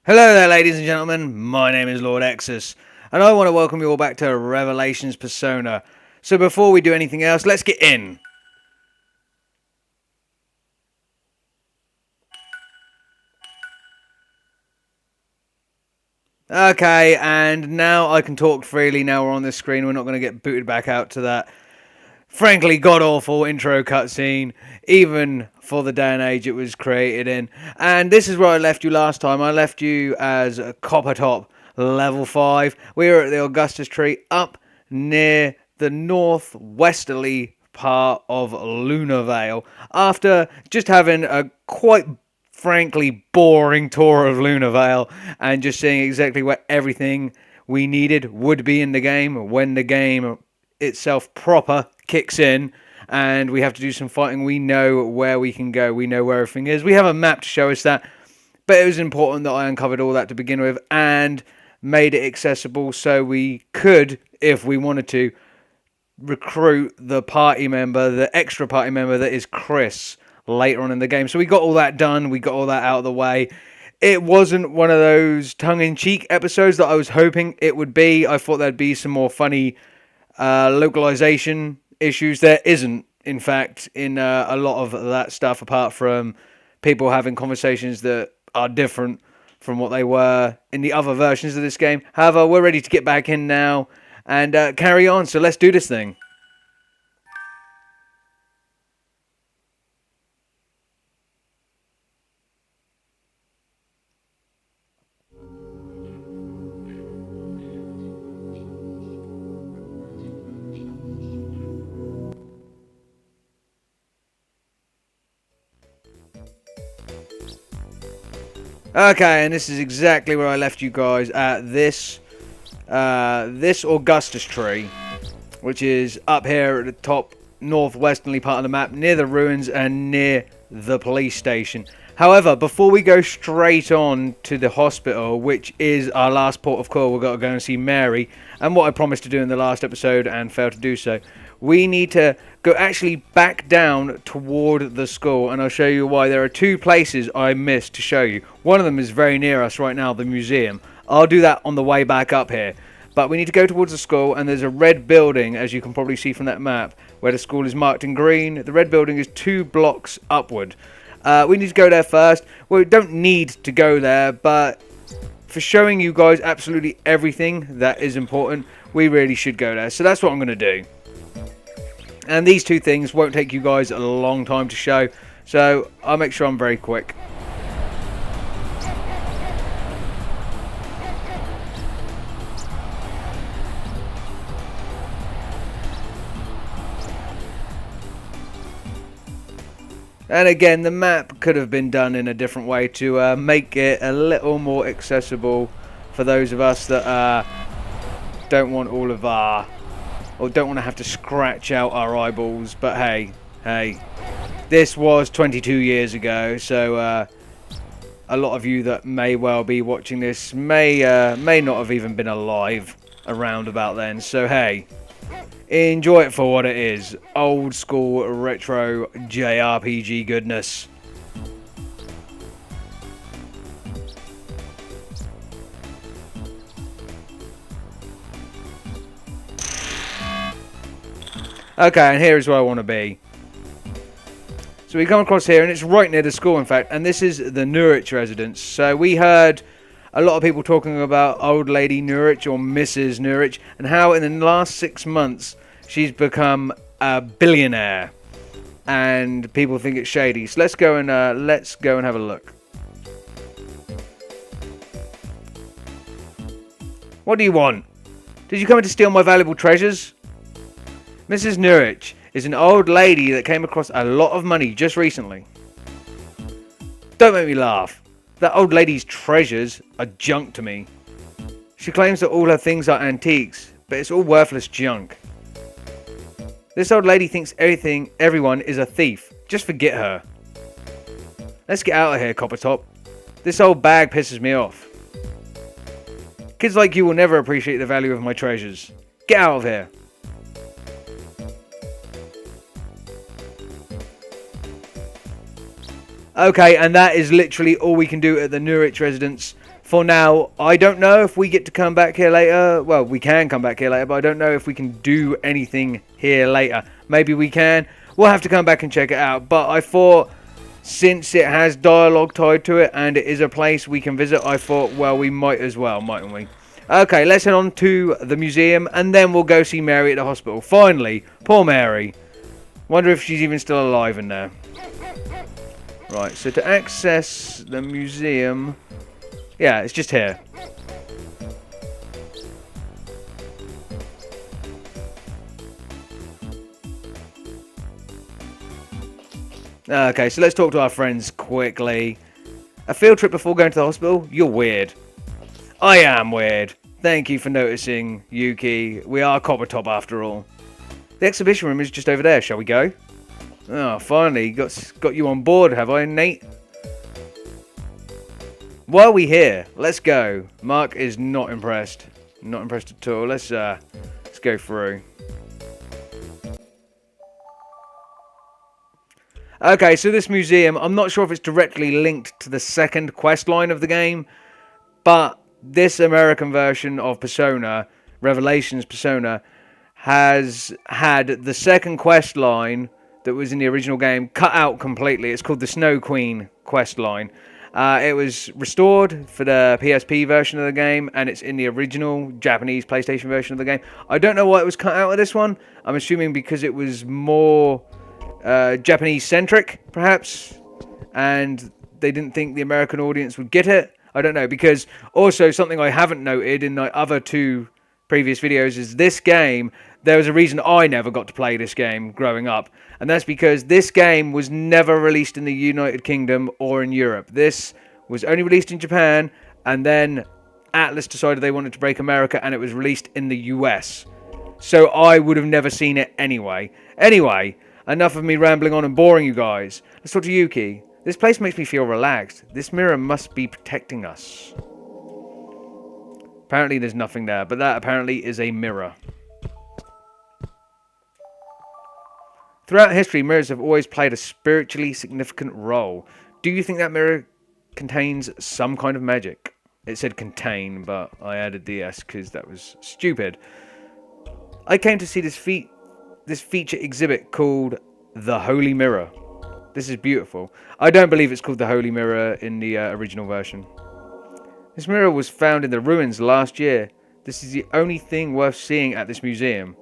Hello there, ladies and gentlemen. My name is Lord Exsus, and I want to welcome you all back to Revelations Persona. So before we do anything else, let's get in. Okay, and now I can talk freely. Now we're on this screen. We're not going to get booted back out to that, frankly, god-awful intro cutscene, even for the day and age it was created in. And this is where I left you last time. I left you as a Copper Top level 5. We were at the Augustus Tree up near the northwesterly part of Lunar Vale after just having a quite frankly boring tour of Lunar Vale and just seeing exactly where everything we needed would be in the game when the game itself proper kicks in and we have to do some fighting. We know where we can go. We know where everything is. We have a map to show us that. But it was important that I uncovered all that to begin with and made it accessible so we could, if we wanted to, recruit the party member, the extra party member that is Chris later on in the game. So we got all that done. We got all that out of the way. It wasn't one of those tongue-in-cheek episodes that I was hoping it would be. I thought there'd be some more funny localization issues. There isn't, in fact, in a lot of that stuff, apart from people having conversations that are different from what they were in the other versions of this game. However, we're ready to get back in now and carry on. So let's do this thing. Okay, and this is exactly where I left you guys at this Augustus tree, which is up here at the top northwesterly part of the map, near the ruins and near the police station. However, before we go straight on to the hospital, which is our last port of call, we've got to go and see Mary, and what I promised to do in the last episode and failed to do so, we need to go actually back down toward the school, and I'll show you why. There are two places I missed to show you. One of them is very near us right now, the museum. I'll do that on the way back up here. But we need to go towards the school, and there's a red building, as you can probably see from that map, where the school is marked in green. The red building is 2 blocks upward. We need to go there first. Well, we don't need to go there, but for showing you guys absolutely everything that is important, we really should go there. So that's what I'm going to do. And these two things won't take you guys a long time to show, so I'll make sure I'm very quick. And again, the map could have been done in a different way to make it a little more accessible for those of us that don't want all of our, or don't want to have to scratch out our eyeballs. But hey, this was 22 years ago, so a lot of you that may well be watching this may not have even been alive around about then. So hey, enjoy it for what it is. Old school retro JRPG goodness. Okay, and here is where I want to be. So we come across here, and it's right near the school, in fact, and this is the Nurich residence. So we heard a lot of people talking about old lady Nurich or Mrs. Nurich, and how in the last 6 months she's become a billionaire, and people think it's shady. So let's go and have a look. What do you want? Did you come in to steal my valuable treasures? Mrs. Nurich is an old lady that came across a lot of money just recently. Don't make me laugh. That old lady's treasures are junk to me. She claims that all her things are antiques, but it's all worthless junk. This old lady thinks everyone is a thief. Just forget her. Let's get out of here, Coppertop. This old bag pisses me off. Kids like you will never appreciate the value of my treasures. Get out of here. Okay, and that is literally all we can do at the Nurich residence For now, I don't know if we get to come back here later. Well, we can come back here later, but I don't know if we can do anything here later. Maybe we can. We'll have to come back and check it out. But I thought, since it has dialogue tied to it and it is a place we can visit, I thought, well, we might as well, mightn't we? Okay, let's head on to the museum and then we'll go see Mary at the hospital. Finally, poor Mary. Wonder if she's even still alive in there. Right, so to access the museum... Yeah, it's just here. Okay, so let's talk to our friends quickly. A field trip before going to the hospital? You're weird. I am weird. Thank you for noticing, Yuki. We are Copper Top after all. The exhibition room is just over there. Shall we go? Oh, finally. Got you on board, have I, Nate? Why are we here? Let's go. Mark is not impressed. Not impressed at all. Let's go through. Okay, so this museum, I'm not sure if it's directly linked to the second quest line of the game, but this American version of Persona, Revelations Persona, has had the second quest line that was in the original game cut out completely. It's called the Snow Queen quest line. It was restored for the PSP version of the game, and it's in the original Japanese PlayStation version of the game. I don't know why it was cut out of this one. I'm assuming because it was more Japanese-centric, perhaps, and they didn't think the American audience would get it. I don't know, because also something I haven't noted in my other two previous videos is this game, there was a reason I never got to play this game growing up, and that's because this game was never released in the United Kingdom or in Europe. This was only released in Japan, and then Atlas decided they wanted to break America, and it was released in the US. So I would have never seen it anyway. Anyway, enough of me rambling on and boring you guys. Let's talk to Yuki. This place makes me feel relaxed. This mirror must be protecting us. Apparently there's nothing there, but that apparently is a mirror. Throughout history, mirrors have always played a spiritually significant role. Do you think that mirror contains some kind of magic? It said contain, but I added the S because that was stupid. I came to see this feature exhibit called The Holy Mirror. This is beautiful. I don't believe it's called The Holy Mirror in the original version. This mirror was found in the ruins last year. This is the only thing worth seeing at this museum.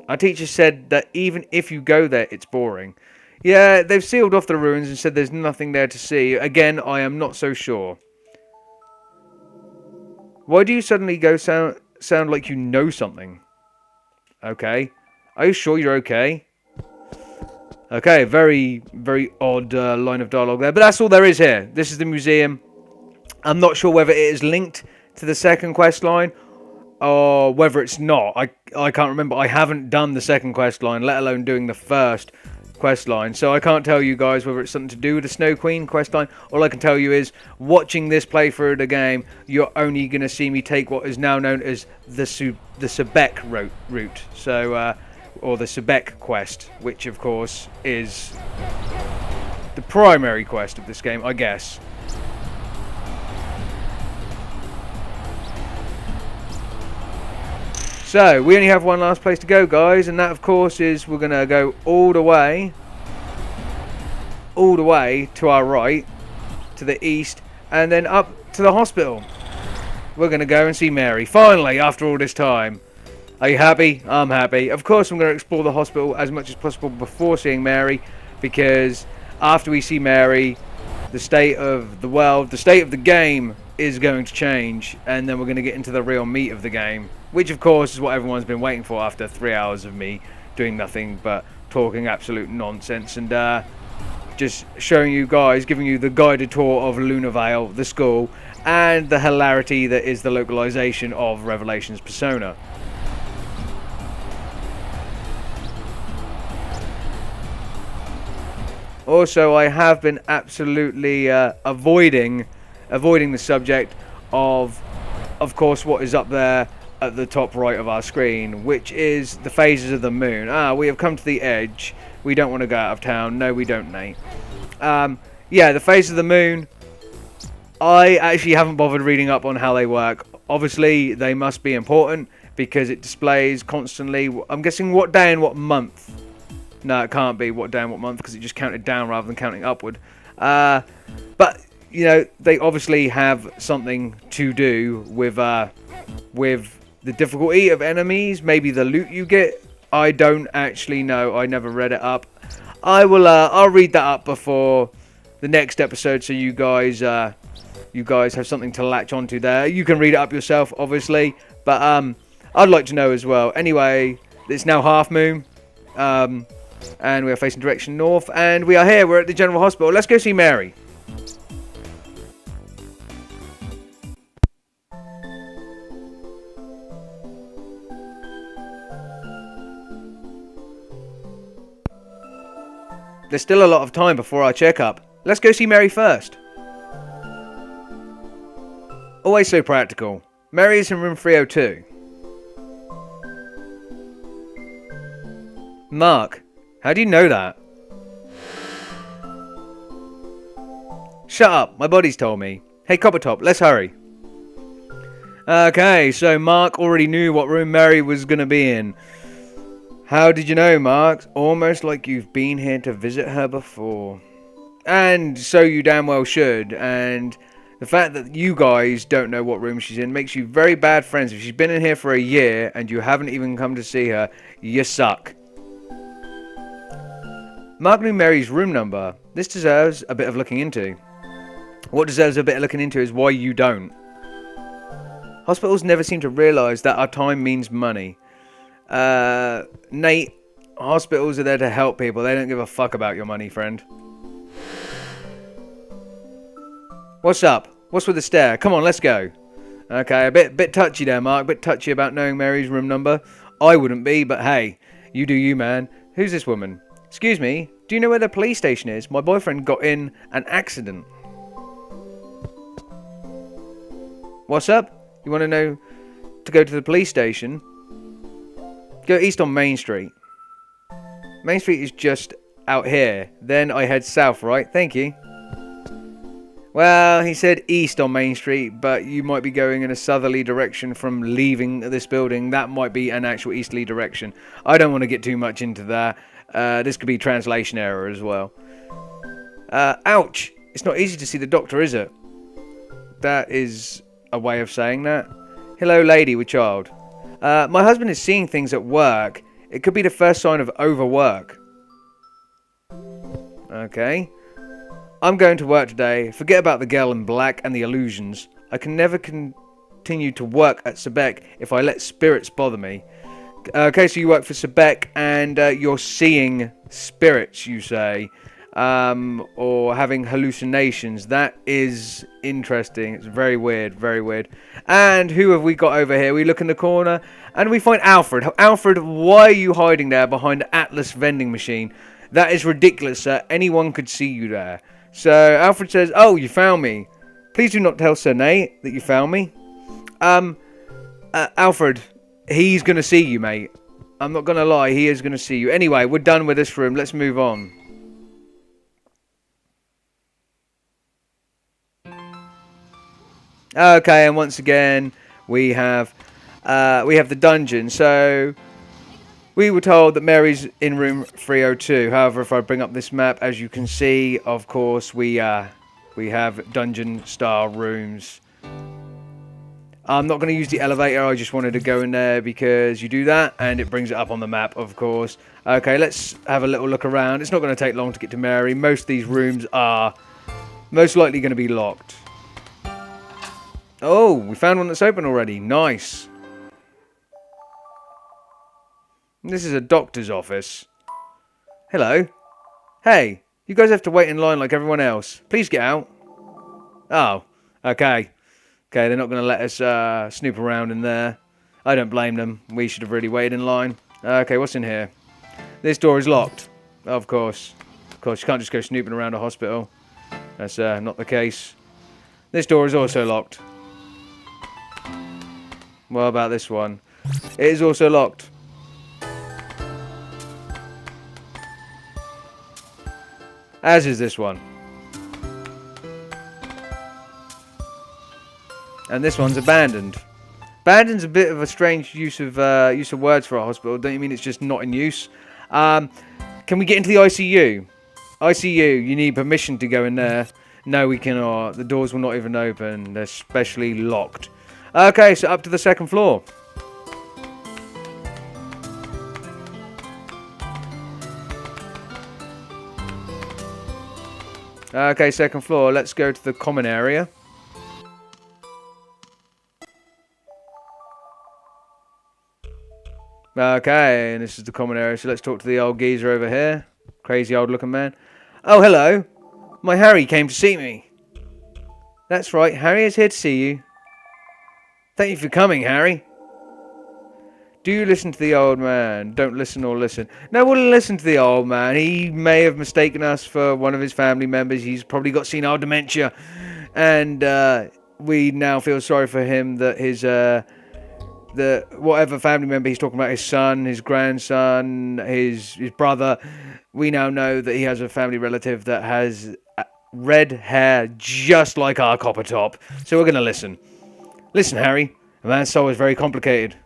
Our teacher said that even if you go there, it's boring. Yeah, they've sealed off the ruins and said there's nothing there to see. Again, I am not so sure. Why do you suddenly sound like you know something? Okay. Are you sure you're okay? Okay, very, very odd line of dialogue there. But that's all there is here. This is the museum. I'm not sure whether it is linked to the second quest line or whether it's not. I can't remember. I haven't done the second quest line, let alone doing the first quest line. So I can't tell you guys whether it's something to do with the Snow Queen quest line. All I can tell you is, watching this playthrough of the game, you're only going to see me take what is now known as the Sebek route. So, or the Sebek quest, which of course is the primary quest of this game, I guess. So, we only have one last place to go, guys, and that, of course, is we're going to go all the way to our right, to the east, and then up to the hospital. We're going to go and see Mary, finally, after all this time. Are you happy? I'm happy. Of course, I'm going to explore the hospital as much as possible before seeing Mary, because after we see Mary, the state of the world, the state of the game is going to change, and then we're going to get into the real meat of the game, which of course is what everyone's been waiting for after 3 hours of me doing nothing but talking absolute nonsense and just showing you guys, giving you the guided tour of Luna Vale, the school, and the hilarity that is the localization of Revelations Persona. Also, I have been absolutely avoiding the subject of course, what is up there at the top right of our screen, which is the phases of the moon. We have come to the edge. We don't want to go out of town. No, we don't, Nate. Yeah, the phase of the moon I actually haven't bothered reading up on how they work. Obviously, they must be important because it displays constantly. I'm guessing what day and what month. No, it can't be what day and what month because it just counted down rather than counting upward. But you know, they obviously have something to do with the difficulty of enemies. Maybe the loot you get. I don't actually know. I never read it up. I will. I'll read that up before the next episode, so you guys have something to latch onto there. You can read it up yourself, obviously, but I'd like to know as well. Anyway, it's now half moon, and we are facing direction north, and we are here. We're at the General Hospital. Let's go see Mary. There's still a lot of time before our checkup. Let's go see Mary first. Always so practical. Mary is in room 302. Mark, how do you know that? Shut up, my body's told me. Hey Coppertop, let's hurry. Okay, so Mark already knew what room Mary was going to be in. How did you know, Mark? Almost like you've been here to visit her before. And so you damn well should. And the fact that you guys don't know what room she's in makes you very bad friends. If she's been in here for a year and you haven't even come to see her, you suck. Mark knew Mary's room number. This deserves a bit of looking into. What deserves a bit of looking into is why you don't. Hospitals never seem to realise that our time means money. Nate, hospitals are there to help people. They don't give a fuck about your money, friend. What's up? What's with the stare? Come on, let's go. Okay, a bit touchy there, Mark. A bit touchy about knowing Mary's room number. I wouldn't be, but hey, you do you, man. Who's this woman? Excuse me, do you know where the police station is? My boyfriend got in an accident. What's up? You want to know to go to the police station? Go east on Main Street. Main Street is just out here. Then I head south, right? Thank you. Well, he said east on Main Street, but you might be going in a southerly direction from leaving this building. That might be an actual easterly direction. I don't want to get too much into that. This could be translation error as well. Ouch! It's not easy to see the doctor, is it? That is a way of saying that. Hello, lady with child. My husband is seeing things at work. It could be the first sign of overwork. Okay. I'm going to work today. Forget about the girl in black and the illusions. I can never continue to work at Sebek if I let spirits bother me. Okay, so you work for Sebek and you're seeing spirits, you say. Or having hallucinations. That is interesting. It's very weird, very weird. And who have we got over here? We look in the corner and we find Alfred. Alfred, why are you hiding there behind the Atlas vending machine? That is ridiculous, sir. Anyone could see you there. So Alfred says, "Oh, you found me. Please do not tell Sir Nate that you found me." Alfred, he's gonna see you, mate. I'm not gonna lie, he is gonna see you. Anyway, we're done with this room. Let's move on. Okay, and once again, we have the dungeon. So we were told that Mary's in room 302. However, if I bring up this map, as you can see, of course, we have dungeon-style rooms. I'm not going to use the elevator. I just wanted to go in there because you do that, and it brings it up on the map, of course. Okay, let's have a little look around. It's not going to take long to get to Mary. Most of these rooms are most likely going to be locked. Oh, we found one that's open already. Nice. This is a doctor's office. Hello. Hey, you guys have to wait in line like everyone else. Please get out. Oh, okay. Okay, they're not going to let us snoop around in there. I don't blame them. We should have really waited in line. Okay, what's in here? This door is locked. Of course. Of course, you can't just go snooping around a hospital. That's not the case. This door is also locked. What about this one? It is also locked. As is this one. And this one's abandoned. Abandoned's a bit of a strange use of words for a hospital. Don't you mean it's just not in use? Um, can we get into the ICU? ICU, you need permission to go in there. No, we cannot. The doors will not even open. They're specially locked. Okay, so up to the second floor. Okay, second floor. Let's go to the common area. Okay, and this is the common area. So let's talk to the old geezer over here. Crazy old looking man. Oh, hello. My Harry came to see me. That's right, Harry is here to see you. Thank you for coming, Harry. Do you listen to the old man? Don't listen or listen. No, we'll listen to the old man. He may have mistaken us for one of his family members. He's probably got senile dementia. And we now feel sorry for him that his the whatever family member he's talking about, his son, his grandson, his brother, we now know that he has a family relative that has red hair just like our copper top. So we're going to listen. Listen, Harry, a man's soul is very complicated.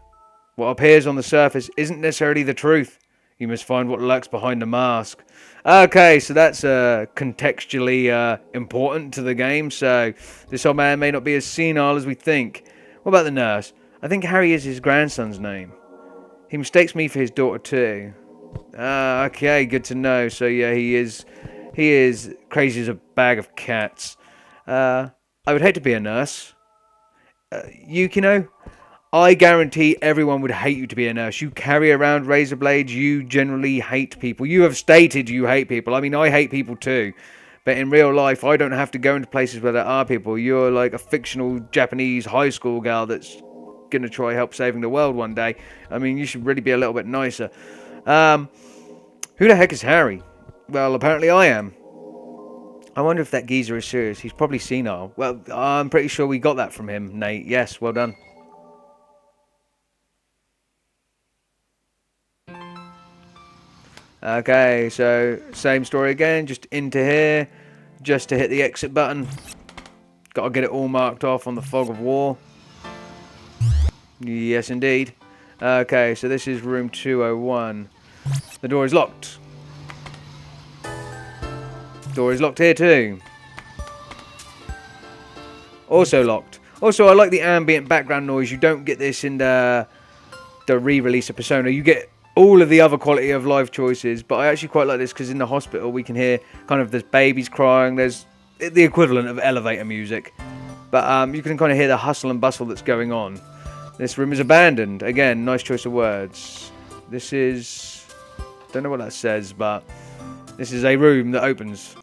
What appears on the surface isn't necessarily the truth. You must find what lurks behind the mask. Okay, so that's contextually important to the game, so this old man may not be as senile as we think. What about the nurse? I think Harry is his grandson's name. He mistakes me for his daughter too. Okay, good to know. So yeah, he is crazy as a bag of cats. I would hate to be a nurse. Yukino, I guarantee everyone would hate you to be a nurse. You carry around razor blades. You generally hate people. You have stated you hate people. I mean, I hate people too. But in real life, I don't have to go into places where there are people. You're like a fictional Japanese high school girl that's going to try help saving the world one day. I mean, you should really be a little bit nicer. Who the heck is Harry? Well, apparently I am. I wonder if that geezer is serious. He's probably senile. Well, I'm pretty sure we got that from him, Nate. Yes, well done. Okay, so same story again. Just into here. Just to hit the exit button. Got to get it all marked off on the fog of war. Yes, indeed. Okay, so this is room 201. The door is locked. Door is locked here too. Also locked. Also, I like the ambient background noise. You don't get this in the re-release of Persona. You get all of the other quality of life choices, but I actually quite like this because in the hospital we can hear kind of there's babies crying. There's the equivalent of elevator music, but you can kind of hear the hustle and bustle that's going on. This room is abandoned. Again, nice choice of words. This is... don't know what that says, but... this is a room that opens.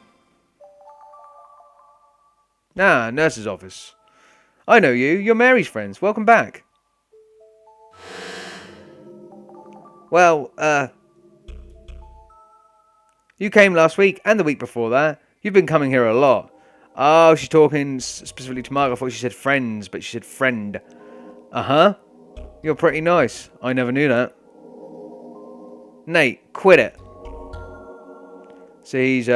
Ah, nurse's office. I know you. You're Mary's friends. Welcome back. Well, you came last week and the week before that. You've been coming here a lot. Oh, she's talking specifically to Mark. I thought she said friends, but she said friend. Uh-huh. You're pretty nice. I never knew that. Nate, quit it. So he's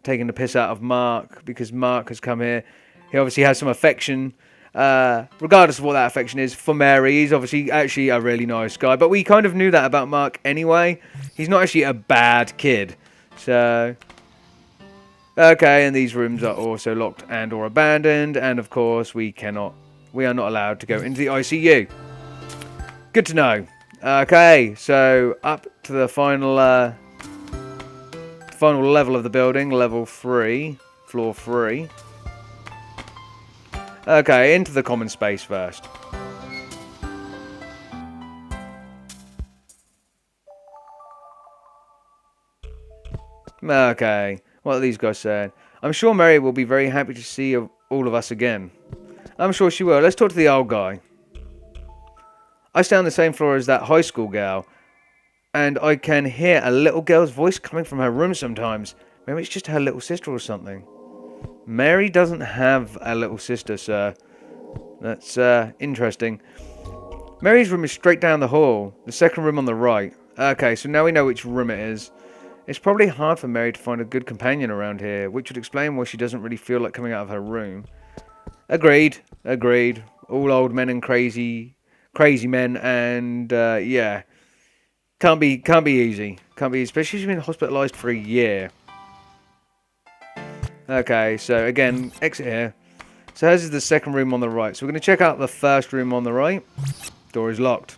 taking the piss out of Mark because Mark has come here. He obviously has some affection, regardless of what that affection is, for Mary. He's obviously actually a really nice guy. But we kind of knew that about Mark anyway. He's not actually a bad kid. So... okay, and these rooms are also locked and or abandoned. And of course, we are not allowed to go into the ICU. Good to know. Okay, so up to the final level of the building, level 3, floor 3. Okay, into the common space first. Okay, what are these guys saying? I'm sure Mary will be very happy to see all of us again. I'm sure she will. Let's talk to the old guy. I stay on the same floor as that high school girl, and I can hear a little girl's voice coming from her room sometimes. Maybe it's just her little sister or something. Mary doesn't have a little sister, sir. That's interesting. Mary's room is straight down the hall, the second room on the right. Okay, so now we know which room it is. It's probably hard for Mary to find a good companion around here, which would explain why she doesn't really feel like coming out of her room. Agreed. Agreed. All old men and crazy men, and yeah, can't be easy. Can't be, especially if you've been hospitalised for a year. Okay, so again, exit here. So this is the second room on the right. So we're going to check out the first room on the right. Door is locked.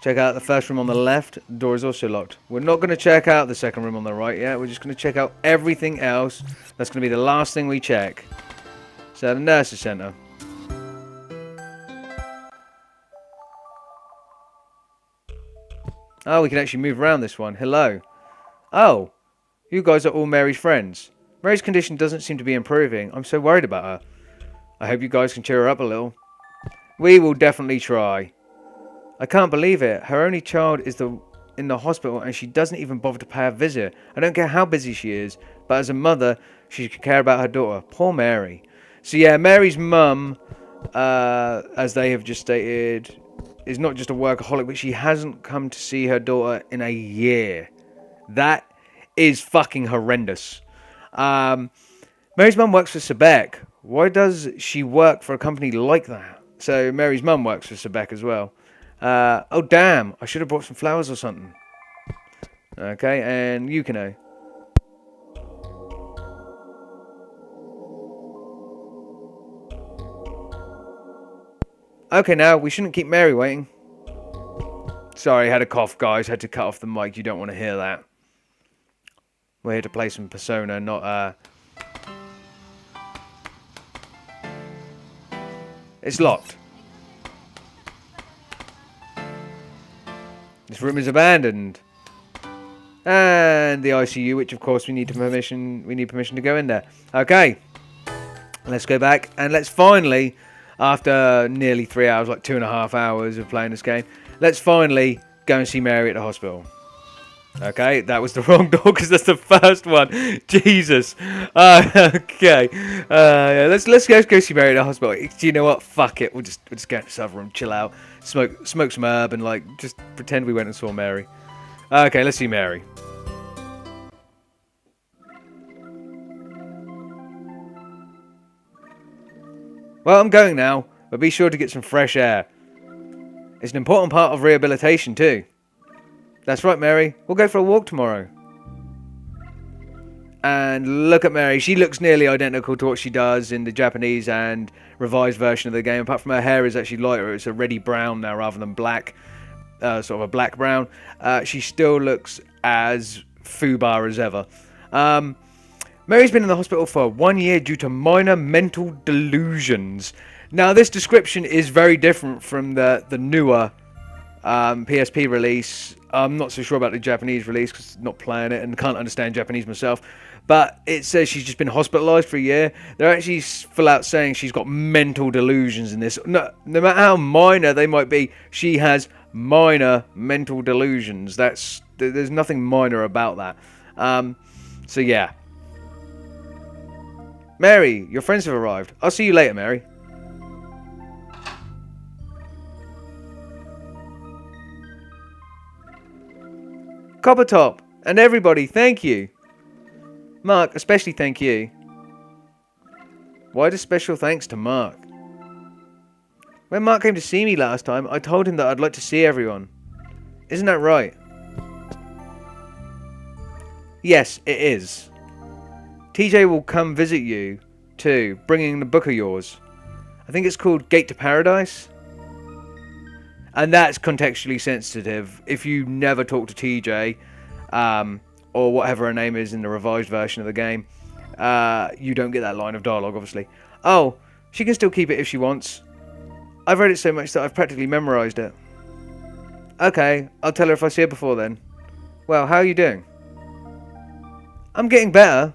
Check out the first room on the left. Door is also locked. We're not going to check out the second room on the right yet. We're just going to check out everything else. That's going to be the last thing we check. So the nurses centre. Oh, we can actually move around this one. Hello. Oh, you guys are all Mary's friends. Mary's condition doesn't seem to be improving. I'm so worried about her. I hope you guys can cheer her up a little. We will definitely try. I can't believe it. Her only child is in the hospital and she doesn't even bother to pay a visit. I don't care how busy she is, but as a mother, she should care about her daughter. Poor Mary. So yeah, Mary's mum, as they have just stated, is not just a workaholic, but she hasn't come to see her daughter in a year. That is fucking horrendous. Mary's mum works for Sebek. Why does she work for a company like that? So Mary's mum works for Sebek as well. Oh damn, I should have brought some flowers or something. Okay, and Yukino. Okay, now we shouldn't keep Mary waiting. Sorry, I had a cough, guys. Had to cut off the mic. You don't want to hear that. We're here to play some Persona, not It's locked. This room is abandoned. And the ICU, which of course we need permission to go in there. Okay. Let's go back and let's finally, after nearly 3 hours, like 2.5 hours of playing this game, let's finally go and see Mary at the hospital. Okay, that was the wrong door because that's the first one. Jesus. Okay. Yeah, let's go see Mary at the hospital. Do you know what? Fuck it. We'll just go to the other room, chill out, smoke some herb, and like just pretend we went and saw Mary. Okay, let's see Mary. Well, I'm going now, but be sure to get some fresh air. It's an important part of rehabilitation too. That's right, Mary. We'll go for a walk tomorrow. And look at Mary. She looks nearly identical to what she does in the Japanese and revised version of the game. Apart from her hair is actually lighter. It's a reddy brown now rather than black. Sort of a black brown. She still looks as foobar as ever. Mary's been in the hospital for 1 year due to minor mental delusions. Now, this description is very different from the newer PSP release. I'm not so sure about the Japanese release because I'm not playing it and can't understand Japanese myself. But it says she's just been hospitalised for a year. They're actually full out saying she's got mental delusions in this. No matter how minor they might be, she has minor mental delusions. There's nothing minor about that. So yeah. Mary, your friends have arrived. I'll see you later, Mary. Coppertop, and everybody, thank you. Mark, especially thank you. Why does special thanks to Mark? When Mark came to see me last time, I told him that I'd like to see everyone. Isn't that right? Yes, it is. TJ will come visit you, too, bringing the book of yours. I think it's called Gate to Paradise. And that's contextually sensitive. If you never talk to TJ, or whatever her name is in the revised version of the game, you don't get that line of dialogue, obviously. Oh, she can still keep it if she wants. I've read it so much that I've practically memorised it. Okay, I'll tell her if I see her before then. Well, how are you doing? I'm getting better.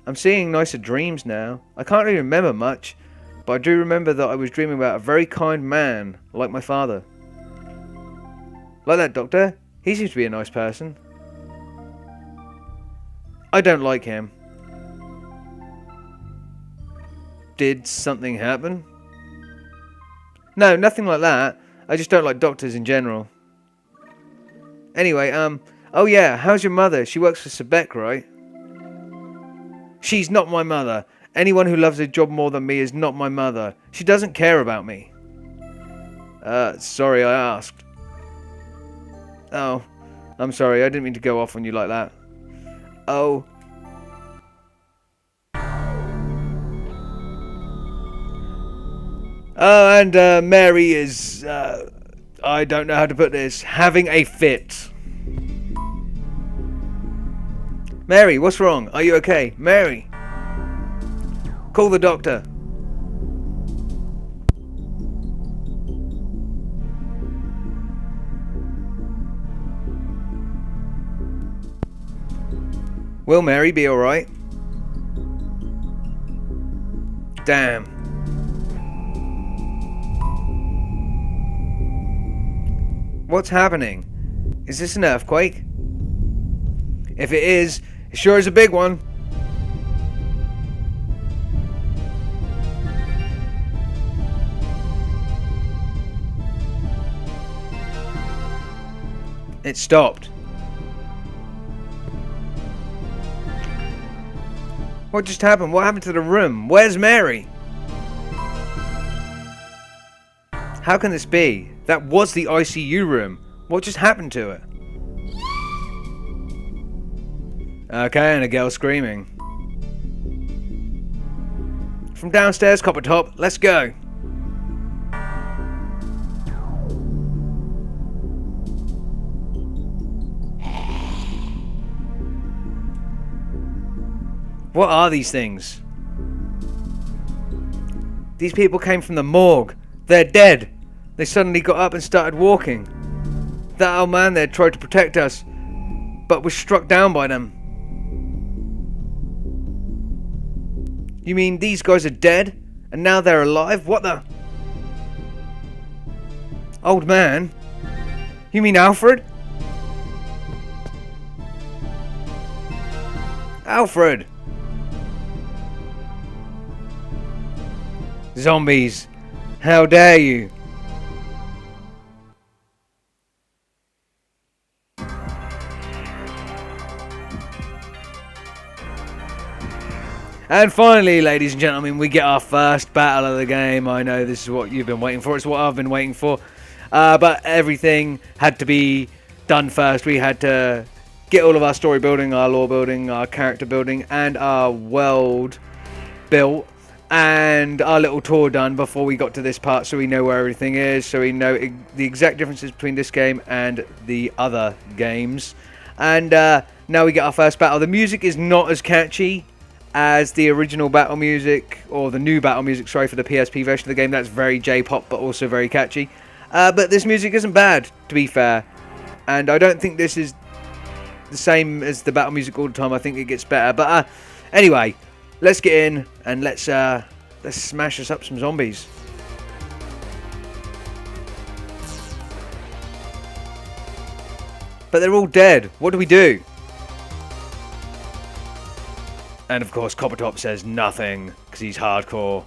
I'm seeing nicer dreams now. I can't really remember much, but I do remember that I was dreaming about a very kind man, like my father. Like that doctor? He seems to be a nice person. I don't like him. Did something happen? No, nothing like that. I just don't like doctors in general. Anyway, oh yeah, how's your mother? She works for Sebek, right? She's not my mother. Anyone who loves a job more than me is not my mother. She doesn't care about me. Sorry I asked. Oh, I'm sorry. I didn't mean to go off on you like that. Oh. Oh, and Mary is, I don't know how to put this, having a fit. Mary, what's wrong? Are you okay? Mary! Call the doctor. Will Mary be alright? Damn. What's happening? Is this an earthquake? If it is, it sure is a big one. It stopped. What just happened? What happened to the room? Where's Mary? How can this be? That was the ICU room. What just happened to it? Okay, and a girl screaming. From downstairs, Copper Top. Let's go. What are these things? These people came from the morgue. They're dead. They suddenly got up and started walking. That old man there tried to protect us, but was struck down by them. You mean these guys are dead, and now they're alive? What the? Old man? You mean Alfred? Alfred! Zombies! How dare you! And finally, ladies and gentlemen, we get our first battle of the game. I know this is what you've been waiting for. It's what I've been waiting for. But everything had to be done first. We had to get all of our story building, our lore building, our character building, and our world built. And our little tour done before we got to this part, so we know where everything is, so we know the exact differences between this game and the other games. And now we get our first battle. The music is not as catchy as the original battle music, or the new battle music, sorry, for the PSP version of the game. That's very J-pop, but also very catchy. But this music isn't bad, to be fair. And I don't think this is the same as the battle music all the time. I think it gets better. But anyway, let's get in and let's smash us up some zombies. But they're all dead. What do we do? And of course, Coppertop says nothing because he's hardcore.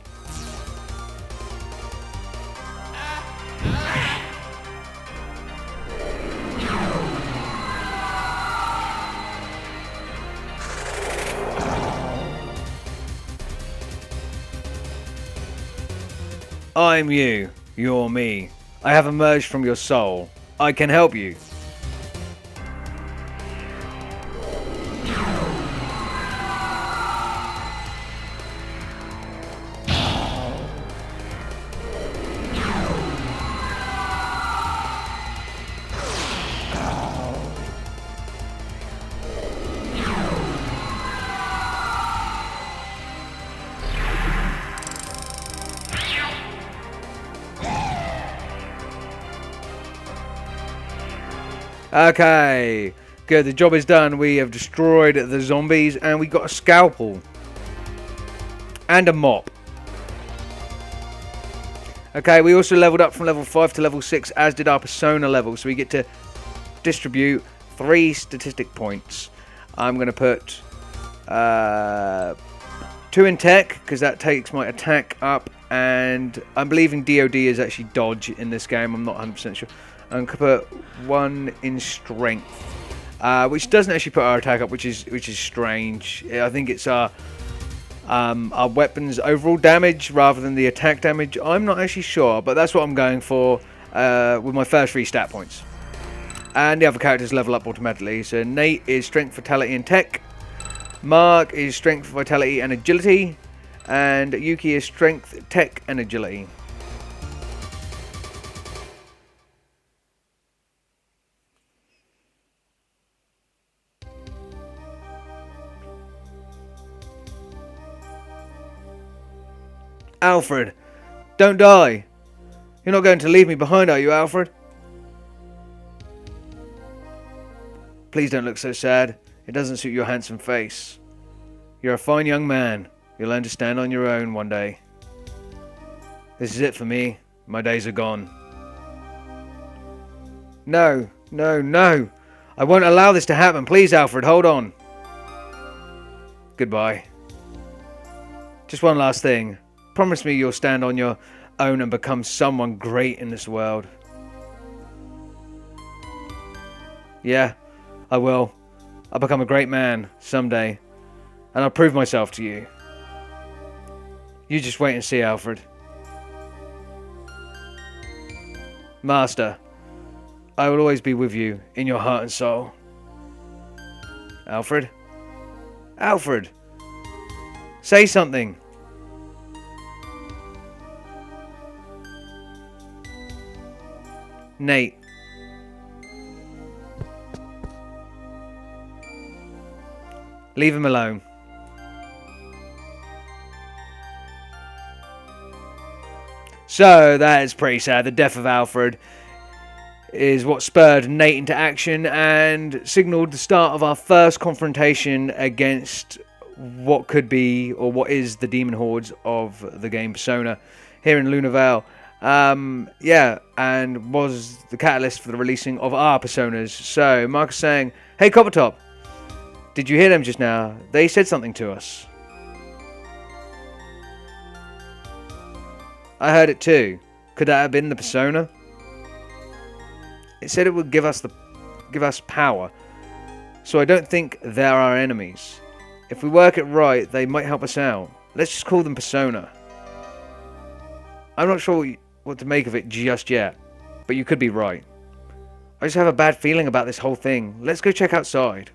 I'm you. You're me. I have emerged from your soul. I can help you. Okay, good, the job is done. We have destroyed the zombies and we got a scalpel. And a mop. Okay, we also leveled up from level 5 to level 6, as did our persona level. So we get to distribute 3 statistic points. I'm going to put 2 in tech, because that takes my attack up. And I'm believing DOD is actually dodge in this game. I'm not 100% sure. I'm going to put 1 in strength, which doesn't actually put our attack up, which is strange. I think it's our Our weapons overall damage rather than the attack damage, I'm not actually sure, but that's what I'm going for with my first 3 stat points. And the other characters level up automatically. So Nate is strength, vitality, and tech. Mark is strength, vitality, and agility. And Yuki is strength, tech, and agility. Alfred, don't die. You're not going to leave me behind, are you, Alfred? Please don't look so sad. It doesn't suit your handsome face. You're a fine young man. You'll learn to stand on your own one day. This is it for me. My days are gone. No, no, no. I won't allow this to happen. Please, Alfred, hold on. Goodbye. Just one last thing. Promise me you'll stand on your own and become someone great in this world. Yeah, I will. I'll become a great man someday. And I'll prove myself to you. You just wait and see, Alfred. Master, I will always be with you in your heart and soul. Alfred? Alfred! Say something! Nate. Leave him alone. So that is pretty sad. The death of Alfred is what spurred Nate into action and signalled the start of our first confrontation against what could be or what is the demon hordes of the game Persona here in Luna Vale. Yeah, and was the catalyst for the releasing of our Personas. So Mark is saying, hey Coppertop, did you hear them just now? They said something to us. I heard it too. Could that have been the Persona? It said it would give us power. So I don't think they're our enemies. If we work it right, they might help us out. Let's just call them Persona. I'm not sure what to make of it just yet, but you could be right. I just have a bad feeling about this whole thing. Let's go check outside.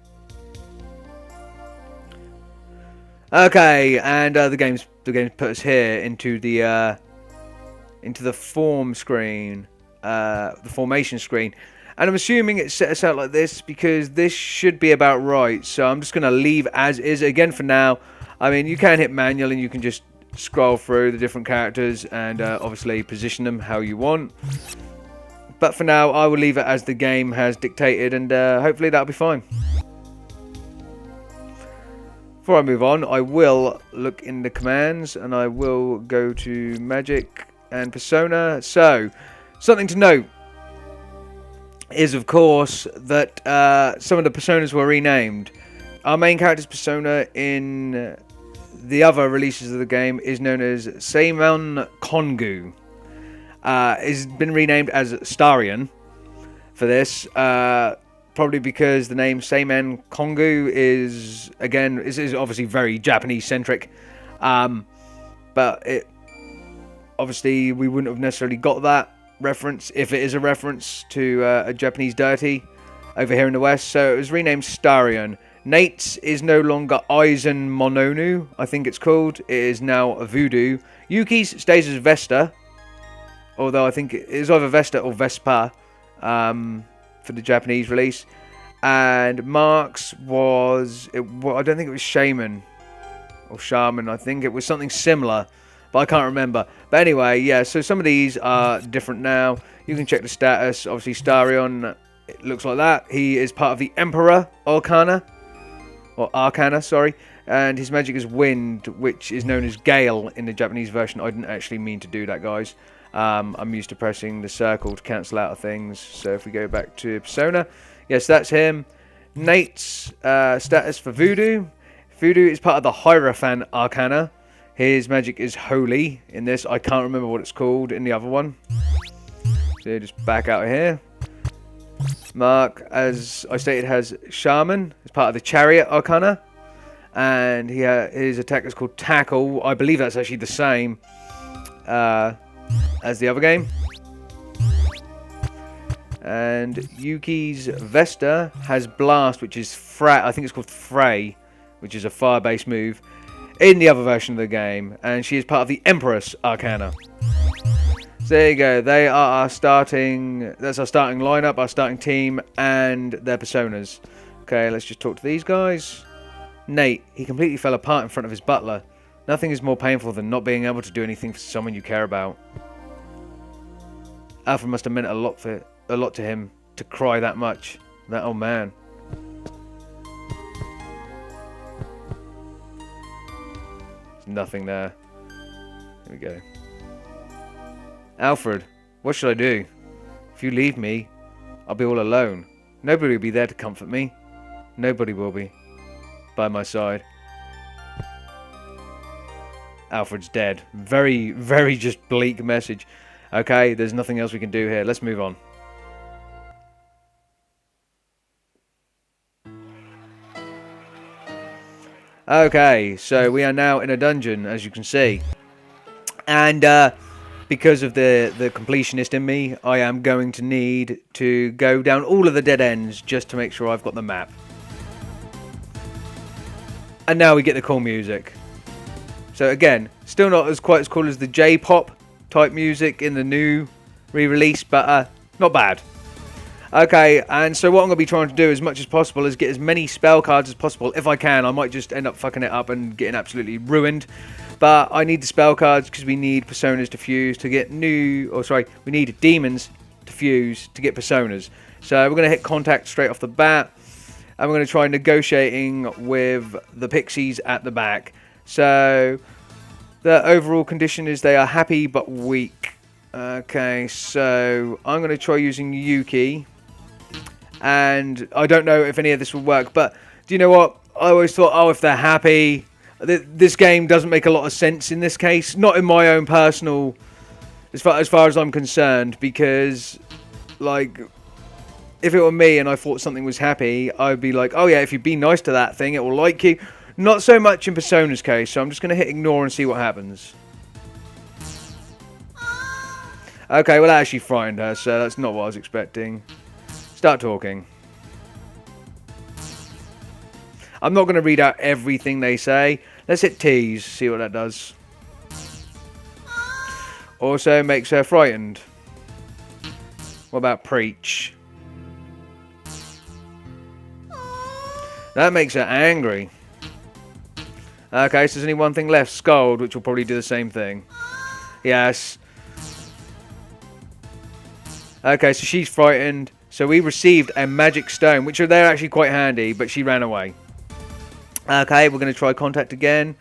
Okay, and the game's put us here into the form screen, the formation screen, and I'm assuming it set us out like this because this should be about right. So I'm just gonna leave as is again for now. I mean, you can hit manual and you can just scroll through the different characters and obviously position them how you want. But for now, I will leave it as the game has dictated, and hopefully that'll be fine. Before I move on, I will look in the commands and I will go to Magic and Persona. So, something to note is, of course, that some of the Personas were renamed. Our main character's Persona in the other releases of the game is known as Seimon Kongu. It's been renamed as Starion for this. Probably because the name Seimon Kongu is obviously very Japanese centric, but it obviously we wouldn't have necessarily got that reference if it is a reference to a Japanese deity over here in the West. So it was renamed Starion. Nate's is no longer Aizen Mononu, I think it's called. It is now Voodoo. Yuki's stays as Vesta, although I think it is either Vesta or Vespa. For the Japanese release, and Mark's was I don't think it was Shaman or Shaman. I think it was something similar, but I can't remember. But anyway, yeah. So some of these are different now. You can check the status. Obviously, Starion, it looks like that. He is part of the Emperor Arcana, sorry, and his magic is Wind, which is known as Gale in the Japanese version. I didn't actually mean to do that, guys. I'm used to pressing the circle to cancel out of things. So if we go back to Persona, yes, that's him. Nate's status for Voodoo. Voodoo is part of the Hierophant Arcana. His magic is Holy in this. I can't remember what it's called in the other one. So just back out of here. Mark, as I stated, has Shaman as part of the Chariot Arcana. And his attack is called Tackle. I believe that's actually the same as the other game. And Yuki's Vesta has Blast, which is I think it's called Fray, which is a fire-based move in the other version of the game. And she is part of the Empress Arcana. So there you go. They are our starting. That's our starting lineup, our starting team, and their personas. Okay, let's just talk to these guys. Nate, he completely fell apart in front of his butler. Nothing is more painful than not being able to do anything for someone you care about. Alfred must have meant a lot to him to cry that much. That old man. There's nothing there. There we go. Alfred, what should I do? If you leave me, I'll be all alone. Nobody will be there to comfort me. Nobody will be by my side. Alfred's dead. Very, very just bleak message. Okay, there's nothing else we can do here. Let's move on. Okay, so we are now in a dungeon, as you can see. And because of the completionist in me, I am going to need to go down all of the dead ends just to make sure I've got the map. And now we get the cool music. So again, still not quite as cool as the J-pop type music in the new re-release, but not bad. Okay, and so what I'm going to be trying to do as much as possible is get as many spell cards as possible. If I can, I might just end up fucking it up and getting absolutely ruined. But I need the spell cards because we need personas to fuse to get we need demons to fuse to get personas. So we're going to hit contact straight off the bat. And we're going to try negotiating with the pixies at the back. So the overall condition is they are happy but weak. Okay, so I'm going to try using Yuki. And I don't know if any of this will work. But do you know what? I always thought, oh, if they're happy. This game doesn't make a lot of sense in this case. Not in my own personal... As far as I'm concerned. Because, like... If it were me and I thought something was happy, I'd be like, oh yeah, if you be nice to that thing, it will like you. Not so much in Persona's case, so I'm just going to hit ignore and see what happens. Okay, well that actually frightened her, so that's not what I was expecting. Start talking. I'm not going to read out everything they say. Let's hit tease, see what that does. Also makes her frightened. What about preach? That makes her angry. Okay, so there's only one thing left. Scold, which will probably do the same thing. Yes. Okay, so she's frightened. So we received a magic stone, which they're actually quite handy, but she ran away. Okay, we're going to try contact again.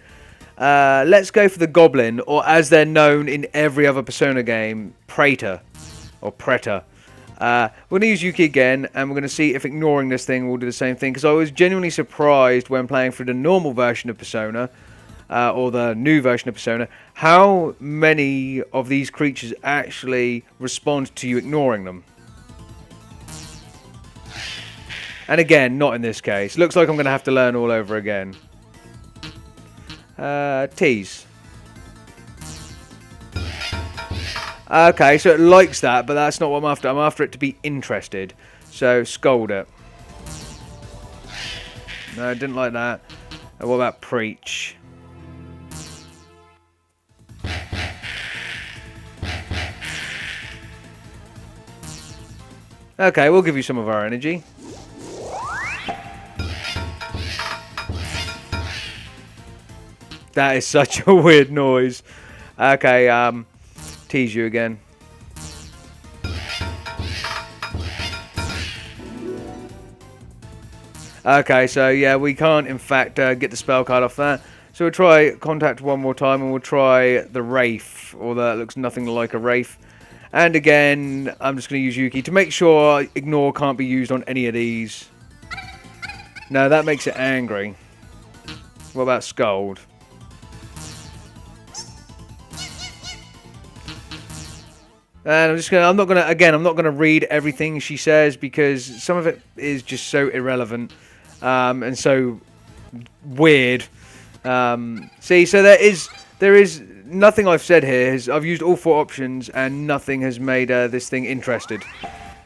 Let's go for the goblin, or as they're known in every other Persona game, Praetor. Or Preta. We're going to use Yuki again, and we're going to see if ignoring this thing will do the same thing. Because I was genuinely surprised when playing through the normal version of Persona, or the new version of Persona, how many of these creatures actually respond to you ignoring them. And again, not in this case. Looks like I'm going to have to learn all over again. Tease. Okay, so it likes that, but that's not what I'm after. I'm after it to be interested. So, scold it. No, I didn't like that. What about preach? Okay, we'll give you some of our energy. That is such a weird noise. Okay, tease you again. Okay, so yeah, we can't in fact get the spell card off that. So we'll try contact one more time, and we'll try the Wraith, although it looks nothing like a Wraith. And again, I'm just going to use Yuki to make sure ignore can't be used on any of these. No, that makes it angry. What about scold? And I'm not gonna read everything she says because some of it is just so irrelevant, and so weird. See, so there is nothing I've said here. I've used all 4 options, and nothing has made this thing interested.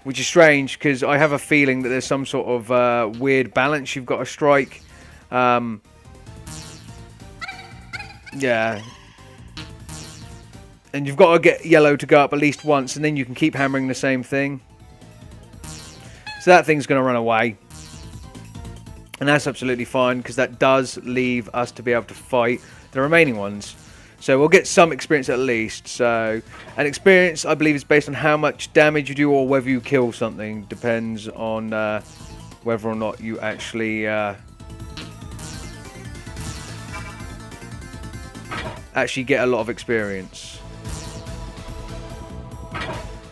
Which is strange, because I have a feeling that there's some sort of weird balance you've got to strike. Yeah. And you've got to get yellow to go up at least once, and then you can keep hammering the same thing. So that thing's going to run away. And that's absolutely fine, because that does leave us to be able to fight the remaining ones. So we'll get some experience at least. So, and experience, I believe, is based on how much damage you do or whether you kill something. Depends on whether or not you actually get a lot of experience.